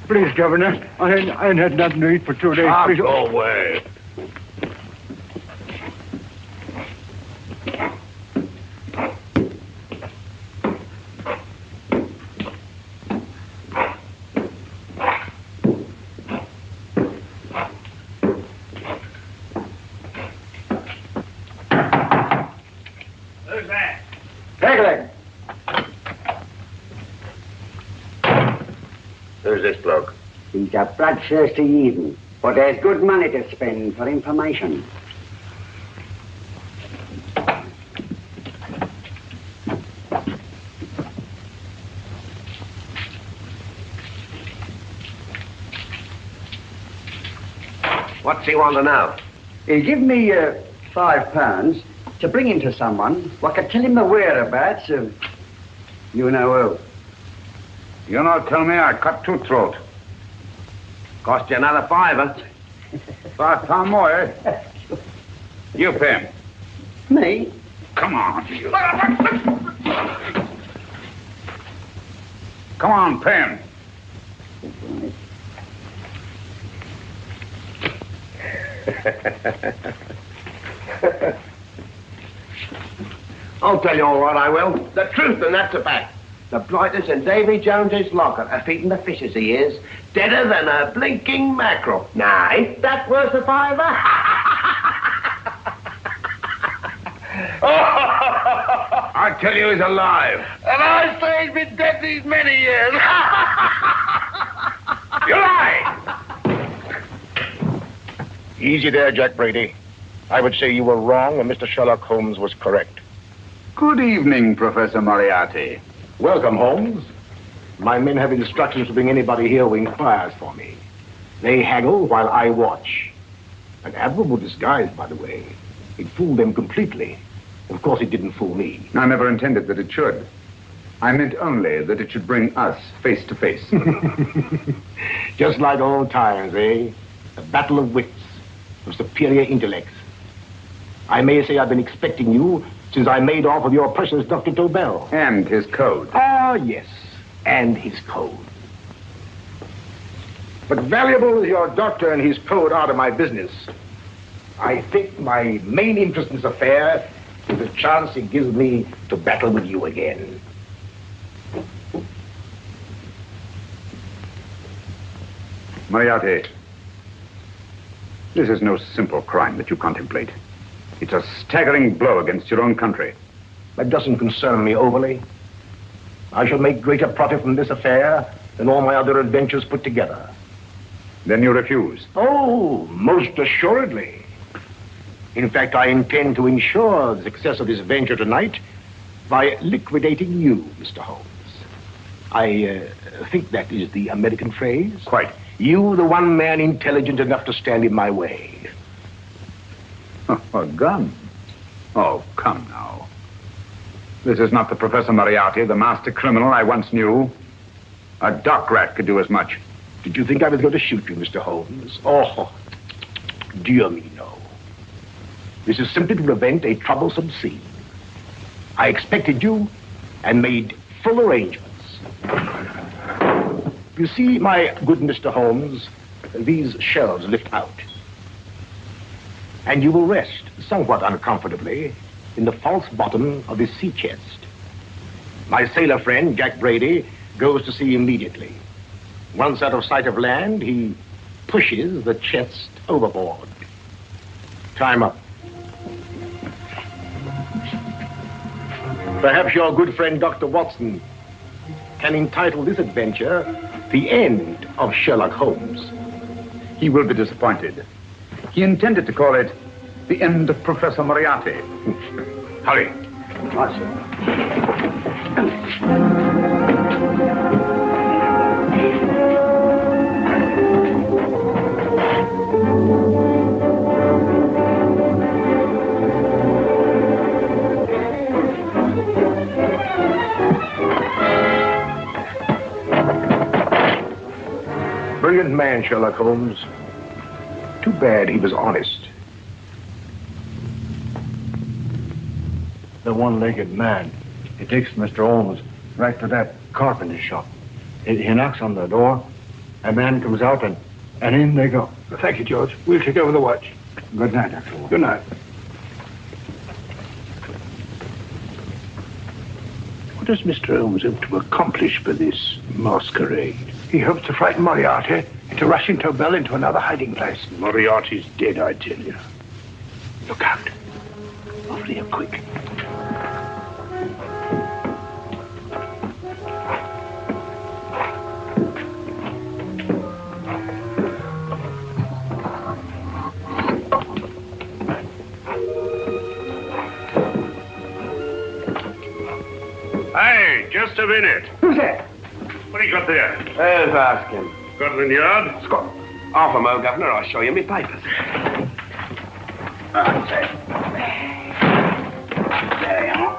Speaker 7: Please, Governor, I ain't had nothing to eat for 2 days.
Speaker 4: Ah,
Speaker 7: Please.
Speaker 4: go away.
Speaker 7: Who's that?
Speaker 1: Pegleg.
Speaker 4: Who's this bloke?
Speaker 1: He's a bloodthirsty heathen, but there's good money to spend for information.
Speaker 15: What's he want to know?
Speaker 16: He give me £5 to bring him to someone who could tell him the whereabouts of you know who.
Speaker 4: You not tell me I cut two throat.
Speaker 15: Cost you another £5.
Speaker 4: £5 more, eh? You pay him.
Speaker 16: Me?
Speaker 4: Come on. Come on, pay him.
Speaker 15: I'll tell you all right, I will. The truth, and that's a fact. The blighters in Davy Jones's locker are feeding the fishes, he is. Deader than a blinking mackerel. Now, ain't that worth a £5?
Speaker 4: I tell you he's alive.
Speaker 15: And I say he's been dead these many years.
Speaker 4: You lie!
Speaker 3: Easy there, Jack Brady. I would say you were wrong and Mr. Sherlock Holmes was correct.
Speaker 4: Good evening, Professor Moriarty.
Speaker 3: Welcome, Holmes. My men have instructions to bring anybody here who inquires for me. They haggle while I watch. An admirable disguise, by the way. It fooled them completely. Of course, it didn't fool me.
Speaker 4: I never intended that it should. I meant only that it should bring us face to face.
Speaker 3: Just like old times, eh? A battle of wits, of superior intellects. I may say I've been expecting you since I made off with your precious Dr. Tobin.
Speaker 4: And his code.
Speaker 3: Ah, yes, and his code. But valuable as your doctor and his code are to my business, I think my main interest in this affair is the chance it gives me to battle with you again.
Speaker 4: Moriarty, this is no simple crime that you contemplate. It's a staggering blow against your own country.
Speaker 3: That doesn't concern me overly. I shall make greater profit from this affair than all my other adventures put together.
Speaker 4: Then you refuse?
Speaker 3: Oh, most assuredly. In fact, I intend to ensure the success of this venture tonight by liquidating you, Mr. Holmes. I think that is the American phrase.
Speaker 4: Quite.
Speaker 3: You, the one man intelligent enough to stand in my way.
Speaker 4: A gun? Oh, come now. This is not the Professor Moriarty, the master criminal I once knew. A dock rat could do as much.
Speaker 3: Did you think I was going to shoot you, Mr. Holmes? Oh, dear me, no. This is simply to prevent a troublesome scene. I expected you and made full arrangements. You see, my good Mr. Holmes, these shelves lift out. And you will rest, somewhat uncomfortably, in the false bottom of this sea chest. My sailor friend, Jack Brady, goes to sea immediately. Once out of sight of land, he pushes the chest overboard. Time up. Perhaps your good friend, Dr. Watson, can entitle this adventure The End of Sherlock Holmes.
Speaker 4: He will be disappointed. He intended to call it The End of Professor Moriarty. Hurry.
Speaker 16: Right,
Speaker 3: Brilliant man, Sherlock Holmes. Too bad he was honest.
Speaker 9: The one-legged man. He takes Mr. Holmes right to that carpenter shop. He knocks on the door. A man comes out and in they go.
Speaker 7: Thank you, George. We'll take over the watch.
Speaker 9: Good night, Dr. Holmes.
Speaker 7: Good night. What does Mr. Holmes hope to accomplish by this masquerade? He hopes to frighten Moriarty into rushing Tobel into another hiding place. Moriarty's dead, I tell you. Look out. Over here, quick.
Speaker 17: Hey, just a minute.
Speaker 16: Who's that?
Speaker 17: What do you got there?
Speaker 15: Let's ask him.
Speaker 17: Scotland Yard?
Speaker 15: Half a mo, Governor. I'll show you my papers. There you are.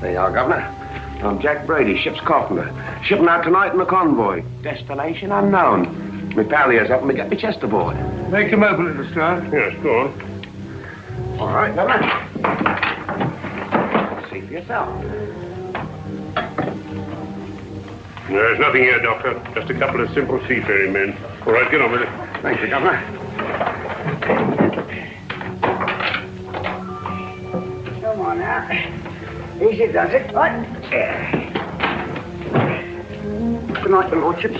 Speaker 15: There you are, Governor. I'm Jack Brady, ship's carpenter. Shipping out tonight in a convoy. Destination unknown. My pal here's helping me get my chest aboard.
Speaker 7: Make him open it, Lestrade.
Speaker 8: Yes, go on.
Speaker 15: All right, Governor. See for yourself.
Speaker 8: There's nothing here, Doctor. Just a couple of simple seafaring men. All right, get on with it.
Speaker 15: Thank you, Governor.
Speaker 16: Come on now. Easy does it. What? Good night, the lordships.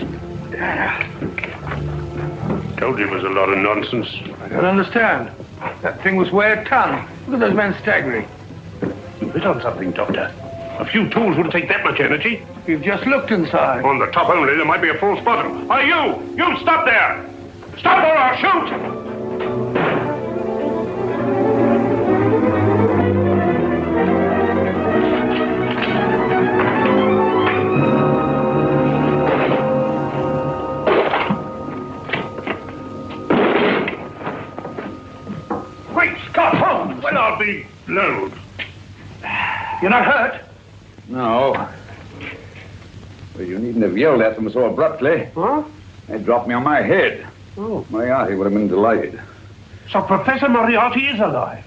Speaker 8: Told you it was a lot of nonsense.
Speaker 7: I don't understand. That thing was weigh a ton. Look at those men staggering.
Speaker 8: You hit on something, Doctor. A few tools wouldn't take that much energy.
Speaker 7: We've just looked inside.
Speaker 8: On the top only, there might be a false bottom. Hey, you stop there! Stop or I'll shoot!
Speaker 7: Great Scott, Holmes!
Speaker 8: Well, I'll be blowed.
Speaker 7: You're not hurt?
Speaker 4: No. Well, you needn't have yelled at them so abruptly.
Speaker 7: Huh?
Speaker 4: They dropped me on my head.
Speaker 7: Oh.
Speaker 4: Moriarty would have been delighted.
Speaker 7: So Professor Moriarty is alive?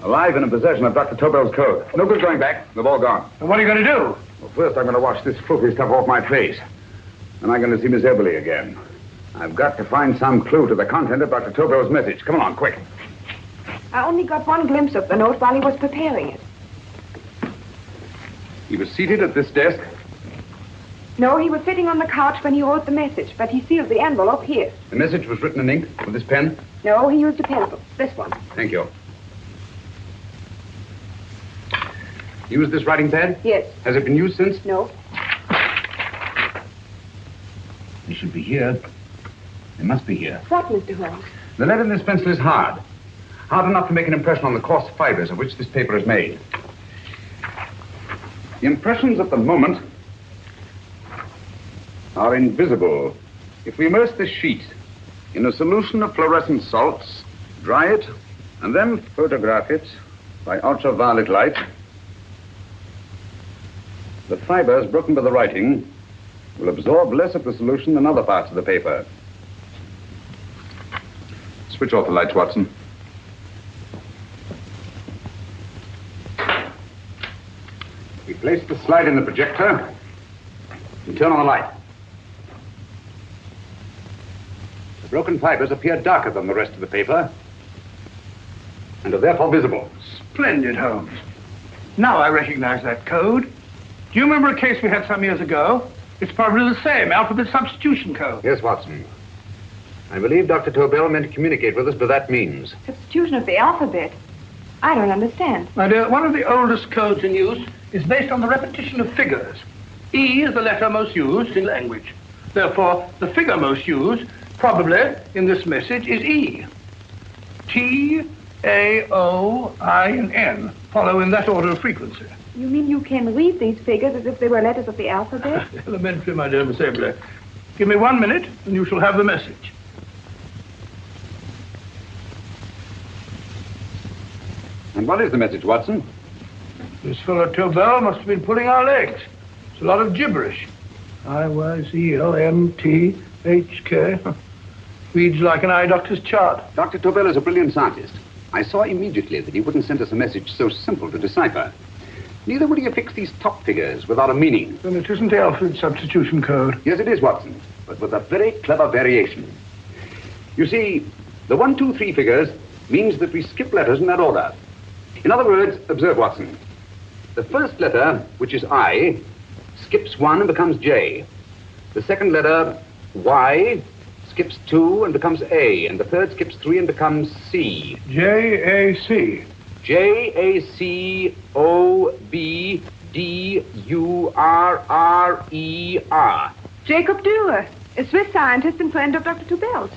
Speaker 4: Alive and in possession of Dr. Tobel's code. No good going back. They've all gone.
Speaker 7: And what are you going to do?
Speaker 4: Well, first I'm going to wash this filthy stuff off my face. Then I'm going to see Miss Eberly again. I've got to find some clue to the content of Dr. Tobel's message. Come along, quick.
Speaker 10: I only got one glimpse of the note while he was preparing it.
Speaker 4: He was seated at this desk.
Speaker 10: No, he was sitting on the couch when he wrote the message, but he sealed the envelope here.
Speaker 4: The message was written in ink with this pen?
Speaker 10: No, he used a pencil. This one.
Speaker 4: Thank you. Used this writing pad?
Speaker 10: Yes.
Speaker 4: Has it been used since?
Speaker 10: No.
Speaker 4: It should be here. It must be here.
Speaker 10: What, Mr. Holmes?
Speaker 4: The lead in this pencil is hard. Hard enough to make an impression on the coarse fibers of which this paper is made. The impressions at the moment are invisible. If we immerse this sheet in a solution of fluorescent salts, dry it, and then photograph it by ultraviolet light, the fibers broken by the writing will absorb less of the solution than other parts of the paper. Switch off the lights, Watson. We place the slide in the projector and turn on the light. The broken fibers appear darker than the rest of the paper and are therefore visible.
Speaker 7: Splendid, Holmes. Now I recognize that code. Do you remember a case we had some years ago? It's probably the same, alphabet substitution code.
Speaker 4: Yes, Watson. I believe Dr. Tobel meant to communicate with us by that means.
Speaker 10: Substitution of the alphabet? I don't understand.
Speaker 7: My dear, one of the oldest codes in use is based on the repetition of figures. E is the letter most used in language. Therefore, the figure most used, probably in this message, is E. T, A, O, I, and N follow in that order of frequency.
Speaker 10: You mean you can read these figures as if they were letters of the alphabet?
Speaker 7: Elementary, my dear Miss Eberly. Give me 1 minute, and you shall have the message.
Speaker 4: And what is the message, Watson?
Speaker 7: This fellow Tobel must have been pulling our legs. It's a lot of gibberish. I-Y-Z-L-M-T-H-K. Reads like an eye doctor's chart.
Speaker 4: Dr. Tobel is a brilliant scientist. I saw immediately that he wouldn't send us a message so simple to decipher. Neither would he affix these top figures without a meaning.
Speaker 7: Then it isn't the alphabet substitution code.
Speaker 4: Yes, it is, Watson, but with a very clever variation. You see, the 1, 2, 3 figures means that we skip letters in that order. In other words, observe, Watson. The first letter, which is I, skips 1 and becomes J. The second letter, Y, skips 2 and becomes A. And the third skips 3 and becomes C.
Speaker 7: J-A-C.
Speaker 4: J-A-C-O-B-D-U-R-R-E-R.
Speaker 10: Jacob Dürer, a Swiss scientist and friend of Dr. Tobel's.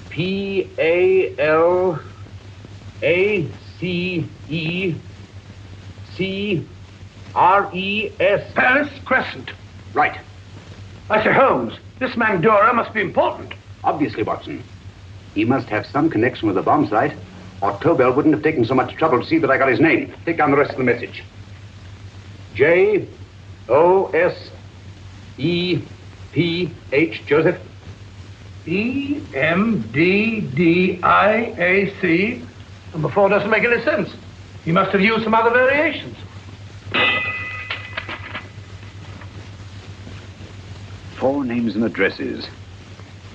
Speaker 4: P-A-L-A-C-E-C-R-E-S.
Speaker 7: Paris Crescent.
Speaker 4: Right.
Speaker 7: I say, Holmes, this man Dora must be important.
Speaker 1: Obviously, Watson. He must have some connection with the bomb site, or Tobel wouldn't have taken so much trouble to see that I got his name. Take down the rest of the message. J-O-S-E-P-H, Joseph.
Speaker 7: E-M-D-D-I-A-C. Number 4 doesn't make any sense. He must have used some other variations.
Speaker 1: 4 names and addresses.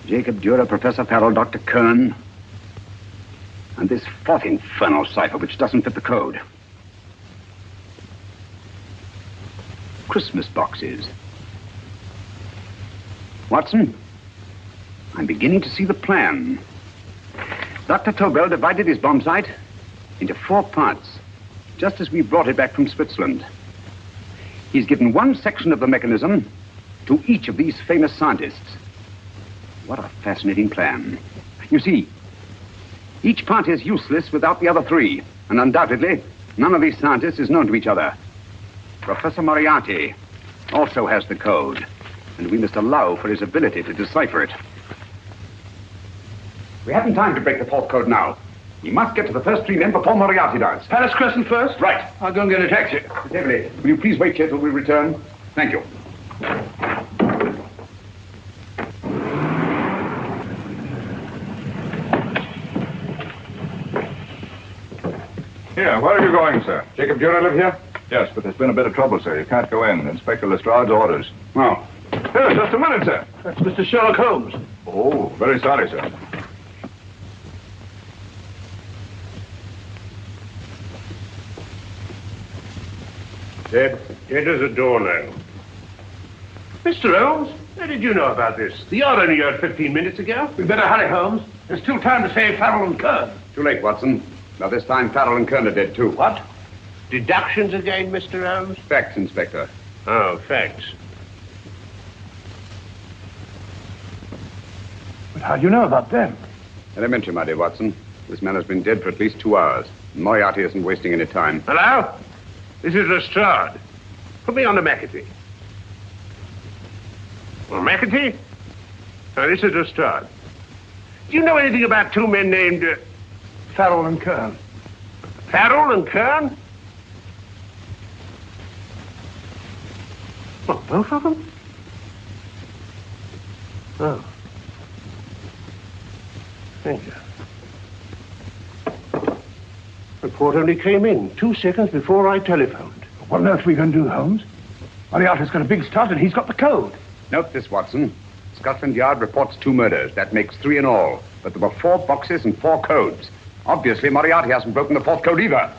Speaker 1: Jacob Dura, Professor Farrell, Dr. Kern. And this 4th infernal cipher, which doesn't fit the code. Christmas boxes. Watson, I'm beginning to see the plan. Dr. Tobel divided his bomb site into 4 parts, just as we brought it back from Switzerland. He's given one section of the mechanism to each of these famous scientists. What a fascinating plan. You see, each part is useless without the other 3, and undoubtedly, none of these scientists is known to each other. Professor Moriarty also has the code, and we must allow for his ability to decipher it. We haven't time to break the 4th code now. We must get to the first 3 men before Moriarty does.
Speaker 7: Palace Crescent first?
Speaker 1: Right.
Speaker 7: I'll go and get a taxi.
Speaker 1: Miss Everly, will you please wait here till we return? Thank you.
Speaker 4: Here, where are you going, sir? Jacob Dura live here? Yes, but there's been a bit of trouble, sir. You can't go in. Inspector Lestrade's orders. Oh. Here, just a minute, sir.
Speaker 7: That's Mr. Sherlock Holmes.
Speaker 4: Oh, very sorry, sir.
Speaker 15: Dead as a doornail. Mr. Holmes, how did you know about this? The yard only heard 15 minutes ago.
Speaker 7: We'd better hurry, Holmes. There's still time to save Farrell and Kern.
Speaker 1: Too late, Watson. Now, this time, Farrell and Kern are dead, too.
Speaker 15: What? Deductions again, Mr. Holmes?
Speaker 1: Facts, Inspector.
Speaker 15: Oh, facts.
Speaker 7: But how do you know about them?
Speaker 1: Elementary, my dear Watson. This man has been dead for at least 2 hours. Moriarty isn't wasting any time.
Speaker 15: Hello? This is Lestrade. Put me on to McAtee. Well, McAtee? Now, this is Lestrade. Do you know anything about 2 men named...
Speaker 7: Farrell and Kern.
Speaker 15: Farrell and Kern? What, both of them? Oh. Thank you. Report only came in 2 seconds before I telephoned.
Speaker 7: What on earth are we going to do, Holmes? Moriarty's got a big start and he's got the code.
Speaker 1: Note this, Watson. Scotland Yard reports 2 murders. That makes 3 in all. But there were 4 boxes and 4 codes. Obviously, Moriarty hasn't broken the 4th code either.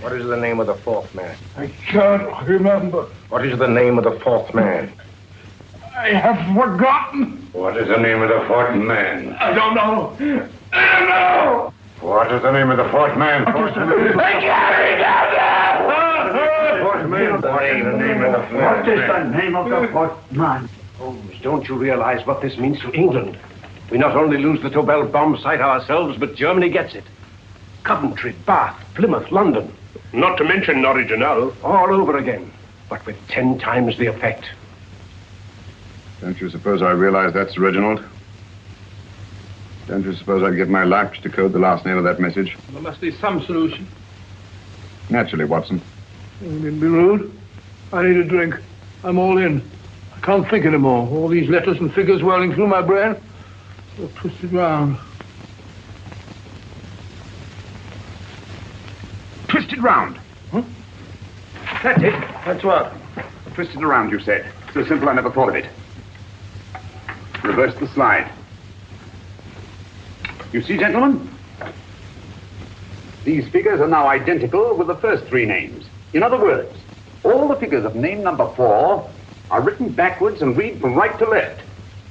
Speaker 3: What is the name of the 4th man?
Speaker 7: I can't remember.
Speaker 3: What is the name of the 4th man?
Speaker 7: I have forgotten.
Speaker 2: What is the name of the 4th man?
Speaker 7: I don't know. I don't know.
Speaker 2: What is the name of the 4th man?
Speaker 7: I can't remember.
Speaker 2: What is the name of the 4th man?
Speaker 16: What is the name of the 4th man?
Speaker 15: Holmes, don't you realize what this means to England? We not only lose the Tobel bomb site ourselves, but Germany gets it. Coventry, Bath, Plymouth, London. Not to mention Norwich and Hull. All over again, but with 10 times the effect.
Speaker 4: Don't you suppose I realize that's Reginald? Don't you suppose I'd give my life to decode the last name of that message?
Speaker 7: There must be some solution.
Speaker 4: Naturally, Watson.
Speaker 7: You needn't be rude. I need a drink. I'm all in. I can't think anymore. All these letters and figures whirling through my brain. They're twisted round.
Speaker 1: Twisted round.
Speaker 7: Huh?
Speaker 1: That's it. That's what? Twisted around, you said. So simple I never thought of it. Reverse the slide. You see, gentlemen? These figures are now identical with the first 3 names. In other words, all the figures of name number 4 are written backwards and read from right to left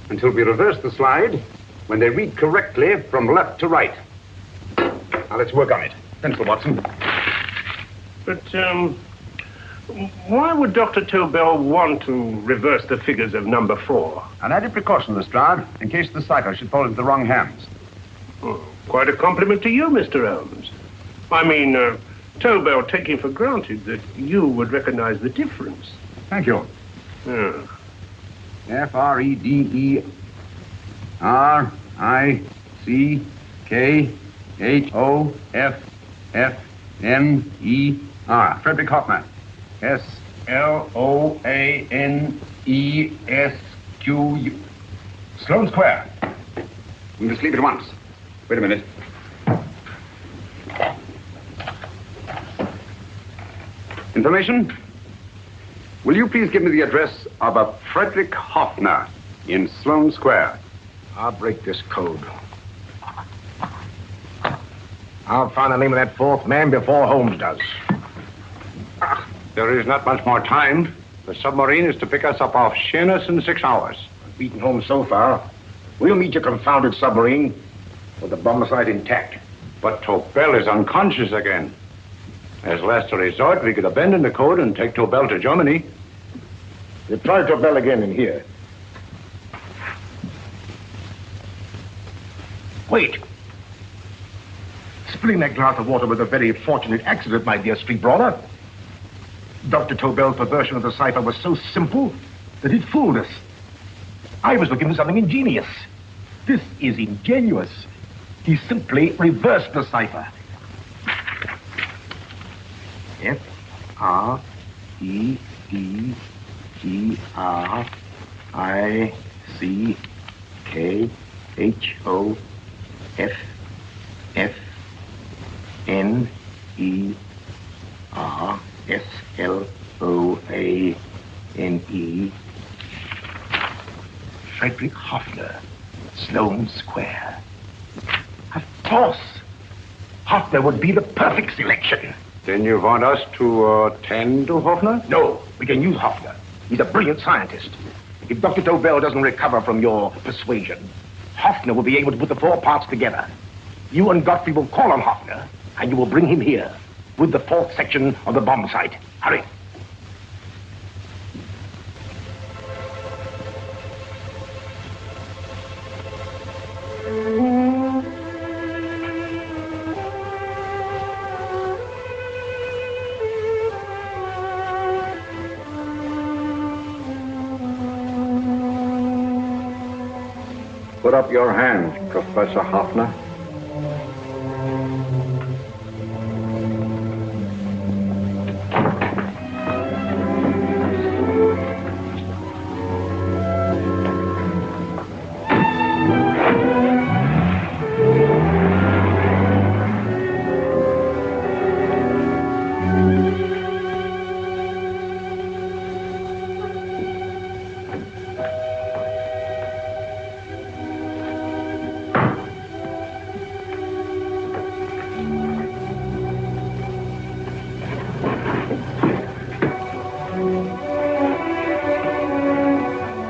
Speaker 1: until we reverse the slide when they read correctly from left to right. Now let's work on it. Pencil, Watson.
Speaker 15: But, why would Dr. Tobel want to reverse the figures of number 4?
Speaker 1: An added precaution, Lestrade, in case the cipher should fall into the wrong hands.
Speaker 15: Oh, quite a compliment to you, Mr. Holmes. I mean, Tobel taking for granted that you would recognize the difference.
Speaker 4: Thank you.
Speaker 15: Yeah.
Speaker 4: Frederick-Hoffner. Frederick Hoffner. S-L-O-A-N-E-S-Q-U. Sloane Square. We must leave at once. Wait a minute. Information? Will you please give me the address of a Frederick Hoffner in Sloane Square?
Speaker 3: I'll break this code. I'll find the name of that fourth man before Holmes does.
Speaker 2: There is not much more time. The submarine is to pick us up off Sheerness in 6 hours.
Speaker 3: Beaten Holmes so far. We'll meet your confounded submarine with the bomb site intact.
Speaker 2: But Tobel is unconscious again. As last resort, we could abandon the code and take Tobel to Germany.
Speaker 3: You try Tobel again in here. Wait. Spilling that glass of water was a very fortunate accident, my dear street brawler. Dr. Tobel's perversion of the cipher was so simple that it fooled us. I was looking for something ingenious. This is ingenuous. He simply reversed the cipher. F-R-E-D-G-R-I-C-K-H-O-F-F-N-E-R-S-L-O-A-N-E. Frederick Hoffner, Sloane Square. Of course. Hoffner would be the perfect selection.
Speaker 2: Then you want us to tend to Hoffner?
Speaker 3: No, we can use Hoffner. He's a brilliant scientist. If Dr. Tobel doesn't recover from your persuasion, Hoffner will be able to put the 4 parts together. You and Godfrey will call on Hoffner, and you will bring him here with the 4th section of the bomb site. Hurry.
Speaker 2: Put up your hand, Professor Hoffner.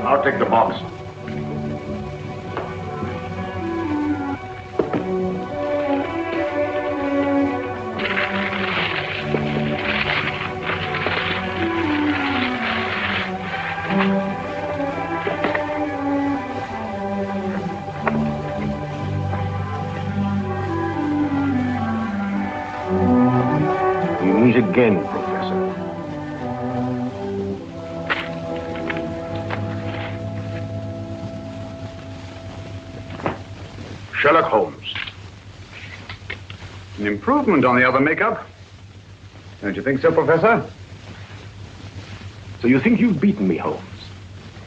Speaker 3: I'll take the box. We meet again, Professor. Sherlock Holmes.
Speaker 4: An improvement on the other makeup. Don't you think so, Professor?
Speaker 3: So you think you've beaten me, Holmes?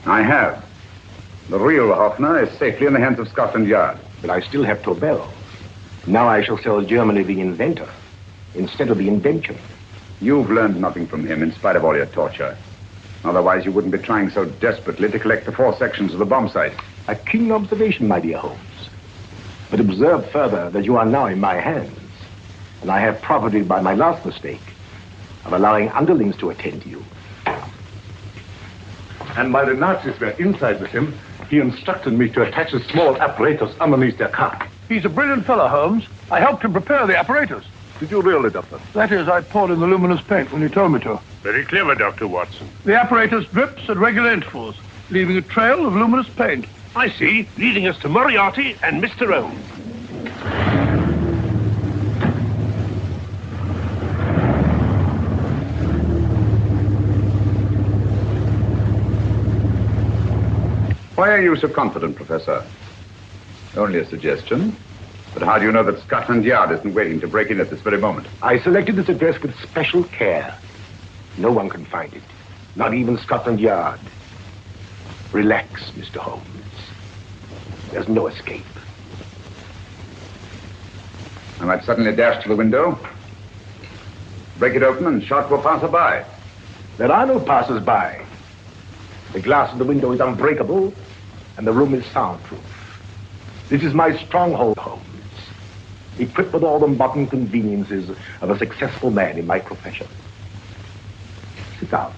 Speaker 4: I have. The real Hoffner is safely in the hands of Scotland Yard.
Speaker 3: But I still have Tobel. Now I shall sell Germany the inventor instead of the invention.
Speaker 4: You've learned nothing from him in spite of all your torture. Otherwise, you wouldn't be trying so desperately to collect the 4 sections of the bomb site.
Speaker 3: A keen observation, my dear Holmes. But observe further that you are now in my hands, and I have profited by my last mistake of allowing underlings to attend to you.
Speaker 17: And while the Nazis were inside with him, he instructed me to attach a small apparatus underneath their car.
Speaker 7: He's a brilliant fellow, Holmes. I helped him prepare the apparatus.
Speaker 17: Did you really, Doctor?
Speaker 7: That is, I poured in the luminous paint when you told me to.
Speaker 15: Very clever, Dr. Watson.
Speaker 7: The apparatus drips at regular intervals, leaving a trail of luminous paint.
Speaker 15: I see, leading us to Moriarty and Mr. Holmes.
Speaker 4: Why are you so confident, Professor? Only a suggestion. But how do you know that Scotland Yard isn't waiting to break in at this very moment?
Speaker 3: I selected this address with special care. No one can find it. Not even Scotland Yard. Relax, Mr. Holmes. There's no escape.
Speaker 4: I might suddenly dash to the window, break it open, and shout to a passerby.
Speaker 3: There are no passers-by. The glass of the window is unbreakable, and the room is soundproof. This is my stronghold, Holmes. Equipped with all the modern conveniences of a successful man in my profession. Sit down.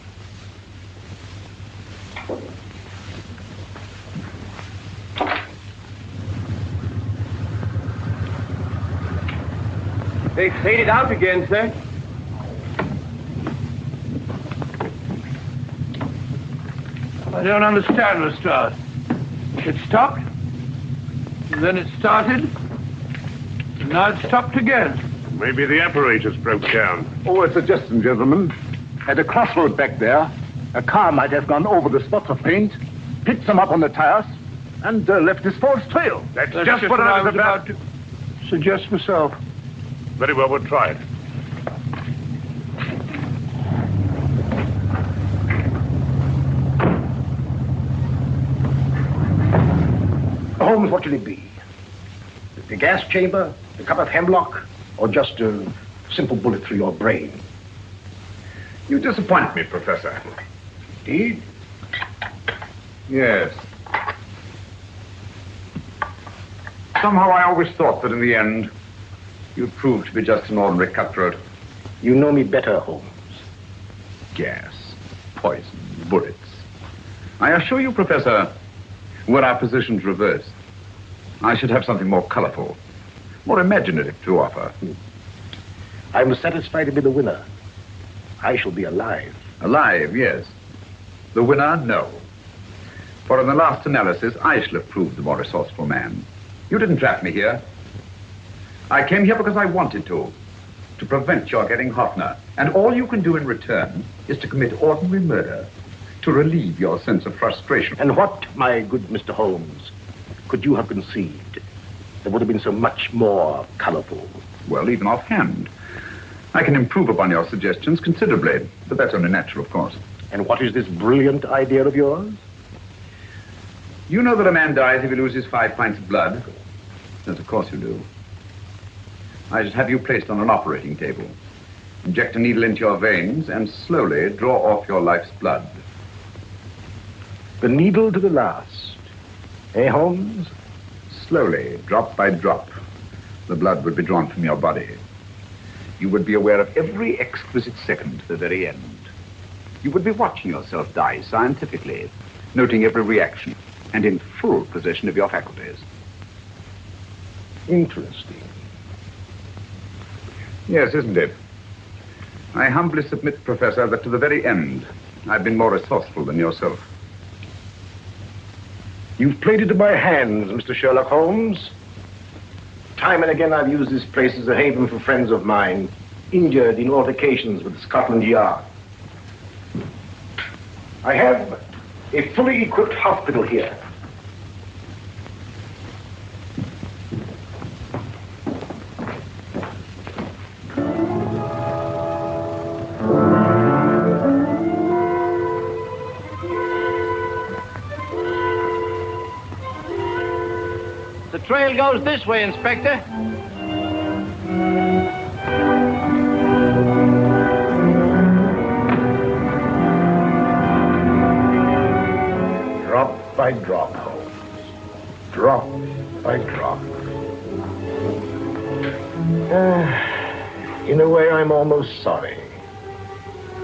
Speaker 15: They faded out again, sir.
Speaker 7: I don't understand, Lestrade. It stopped, and then it started, and now it stopped again.
Speaker 17: Maybe the apparatus broke down.
Speaker 4: Oh, a suggestion, gentlemen.
Speaker 17: At a crossroad back there, a car might have gone over the spots of paint, picked them up on the tires, and left this false trail.
Speaker 7: That's just what I was about to suggest myself.
Speaker 17: Very well, we'll try it.
Speaker 3: Holmes, what should it be? The gas chamber, a cup of hemlock, or just a simple bullet through your brain?
Speaker 4: You disappoint me, Professor.
Speaker 3: Indeed?
Speaker 4: Yes. Somehow I always thought that in the end, you'd prove to be just an ordinary cutthroat.
Speaker 3: You know me better, Holmes.
Speaker 4: Gas, poison, bullets. I assure you, Professor, were our positions reversed, I should have something more colorful, more imaginative to offer.
Speaker 3: I'm satisfied to be the winner. I shall be alive.
Speaker 4: Alive, yes. The winner, no. For in the last analysis, I shall have proved the more resourceful man. You didn't trap me here. I came here because I wanted to prevent your getting Hoffner. And all you can do in return is to commit ordinary murder, to relieve your sense of frustration.
Speaker 3: And what, my good Mr. Holmes, could you have conceived that would have been so much more colorful?
Speaker 4: Well, even offhand, I can improve upon your suggestions considerably, but that's only natural, of course.
Speaker 3: And what is this brilliant idea of yours?
Speaker 4: You know that a man dies if he loses 5 pints of blood? Yes, of course you do. I should have you placed on an operating table, inject a needle into your veins, and slowly draw off your life's blood.
Speaker 3: The needle to the last. Eh, Holmes?
Speaker 4: Slowly, drop by drop, the blood would be drawn from your body. You would be aware of every exquisite second to the very end. You would be watching yourself die scientifically, noting every reaction, and in full possession of your faculties.
Speaker 3: Interesting.
Speaker 4: Yes, isn't it? I humbly submit, Professor, that to the very end, I've been more resourceful than yourself.
Speaker 3: You've played into my hands, Mr. Sherlock Holmes. Time and again I've used this place as a haven for friends of mine, injured in altercations with Scotland Yard. I have a fully equipped hospital here.
Speaker 15: The trail goes this way, Inspector.
Speaker 3: Drop by drop, Holmes. Drop by drop. In a way, I'm almost sorry.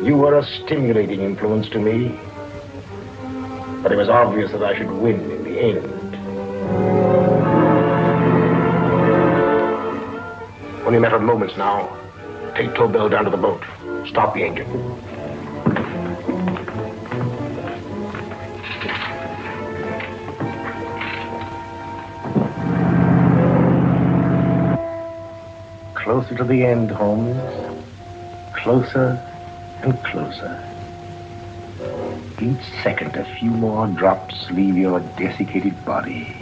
Speaker 3: You were a stimulating influence to me. But it was obvious that I should win in the end. Only a matter of moments now. Take Tobin down to the boat. Stop the engine. Closer to the end, Holmes. Closer and closer. Each second, a few more drops leave your desiccated body.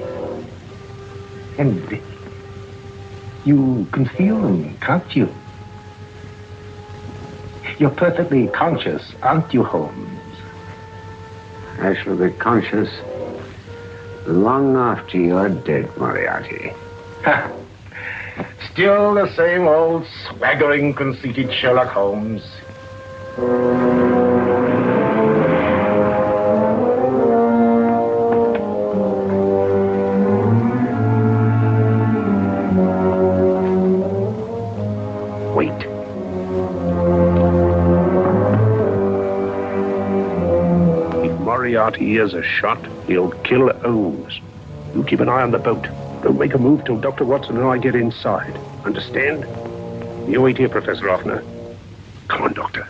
Speaker 3: And you can feel them, can't you? You're perfectly conscious, aren't you, Holmes?
Speaker 1: I shall be conscious long after you're dead, Moriarty.
Speaker 3: Ha! Still the same old swaggering, conceited Sherlock Holmes. Wait.
Speaker 15: If Moriarty hears a shot, he'll kill Holmes. You keep an eye on the boat. Don't make a move till Dr. Watson and I get inside. Understand? You wait here, Professor Offner. Come on, Doctor.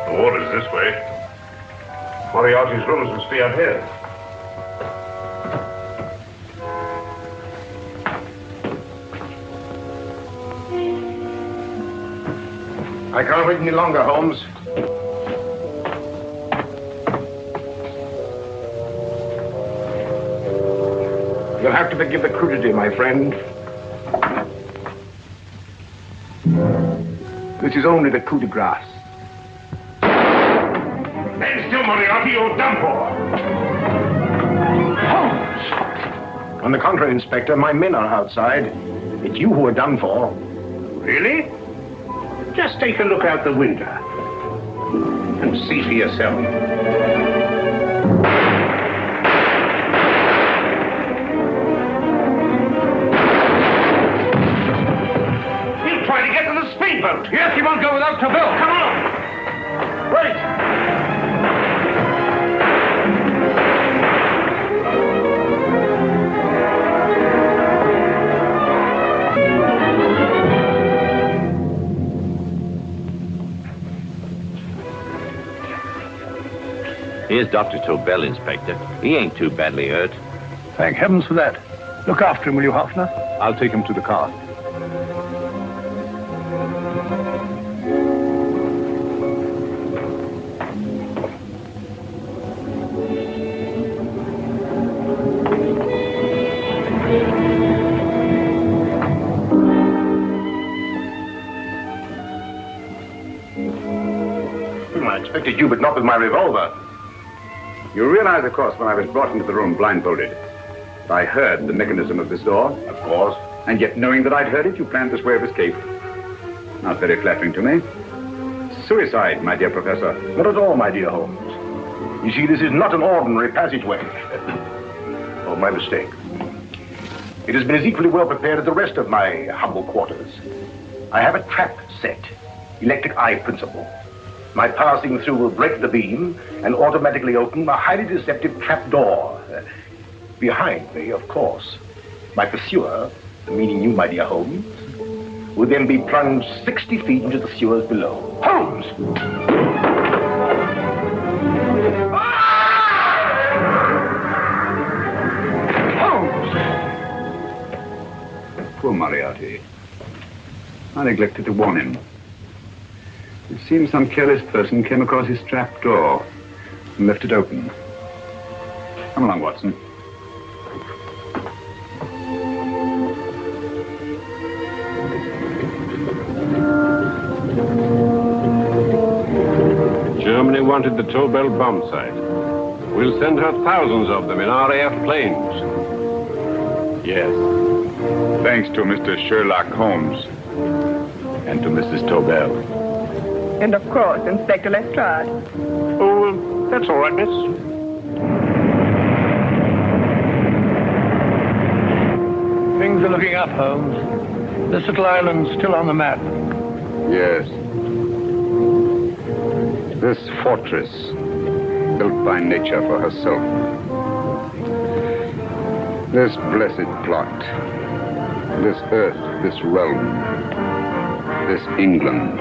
Speaker 11: The water's this way. Moriarty's rooms must be out here.
Speaker 3: I can't wait any longer, Holmes. You'll have to forgive the crudity, my friend. This is only the coup de grace.
Speaker 11: Stand still, Moriarty, you're done for.
Speaker 3: Holmes! On the contrary, Inspector, my men are outside. It's you who are done for.
Speaker 15: Really? Just take a look out the window and see for yourself. He'll try to get to the speedboat.
Speaker 7: Yes, he won't go without Tobin.
Speaker 15: Come on.
Speaker 3: Wait!
Speaker 8: Here's Dr. Tobel, Inspector. He ain't too badly hurt.
Speaker 7: Thank heavens for that. Look after him, will you, Hoffner?
Speaker 4: I'll take him to the car.
Speaker 3: I expected you, but not with my revolver.
Speaker 4: You realize, of course, when I was brought into the room blindfolded, I heard the mechanism of this door.
Speaker 3: Of course.
Speaker 4: And yet, knowing that I'd heard it, you planned this way of escape. Not very flattering to me. Suicide, my dear Professor.
Speaker 3: Not at all, my dear Holmes. You see, this is not an ordinary passageway. Oh, my mistake. It has been as equally well prepared as the rest of my humble quarters. I have a trap set, electric eye principle. My passing through will break the beam and automatically open a highly deceptive trap door. Behind me, of course, my pursuer, meaning you, my dear Holmes, would then be plunged 60 feet into the sewers below. Holmes! Holmes!
Speaker 4: Poor Moriarty. I neglected to warn him. It seems some careless person came across his trap door and left it open. Come along, Watson.
Speaker 15: Germany wanted the Tobel bomb site. We'll send her thousands of them in RAF planes.
Speaker 4: Yes. Thanks to Mr. Sherlock Holmes and to Mrs. Tobel.
Speaker 10: And of course, Inspector Lestrade.
Speaker 15: Oh, that's all right, miss.
Speaker 7: Things are looking up, Holmes. This little island's still on the map.
Speaker 4: Yes. This fortress, built by nature for herself. This blessed plot. This earth, this realm. This England.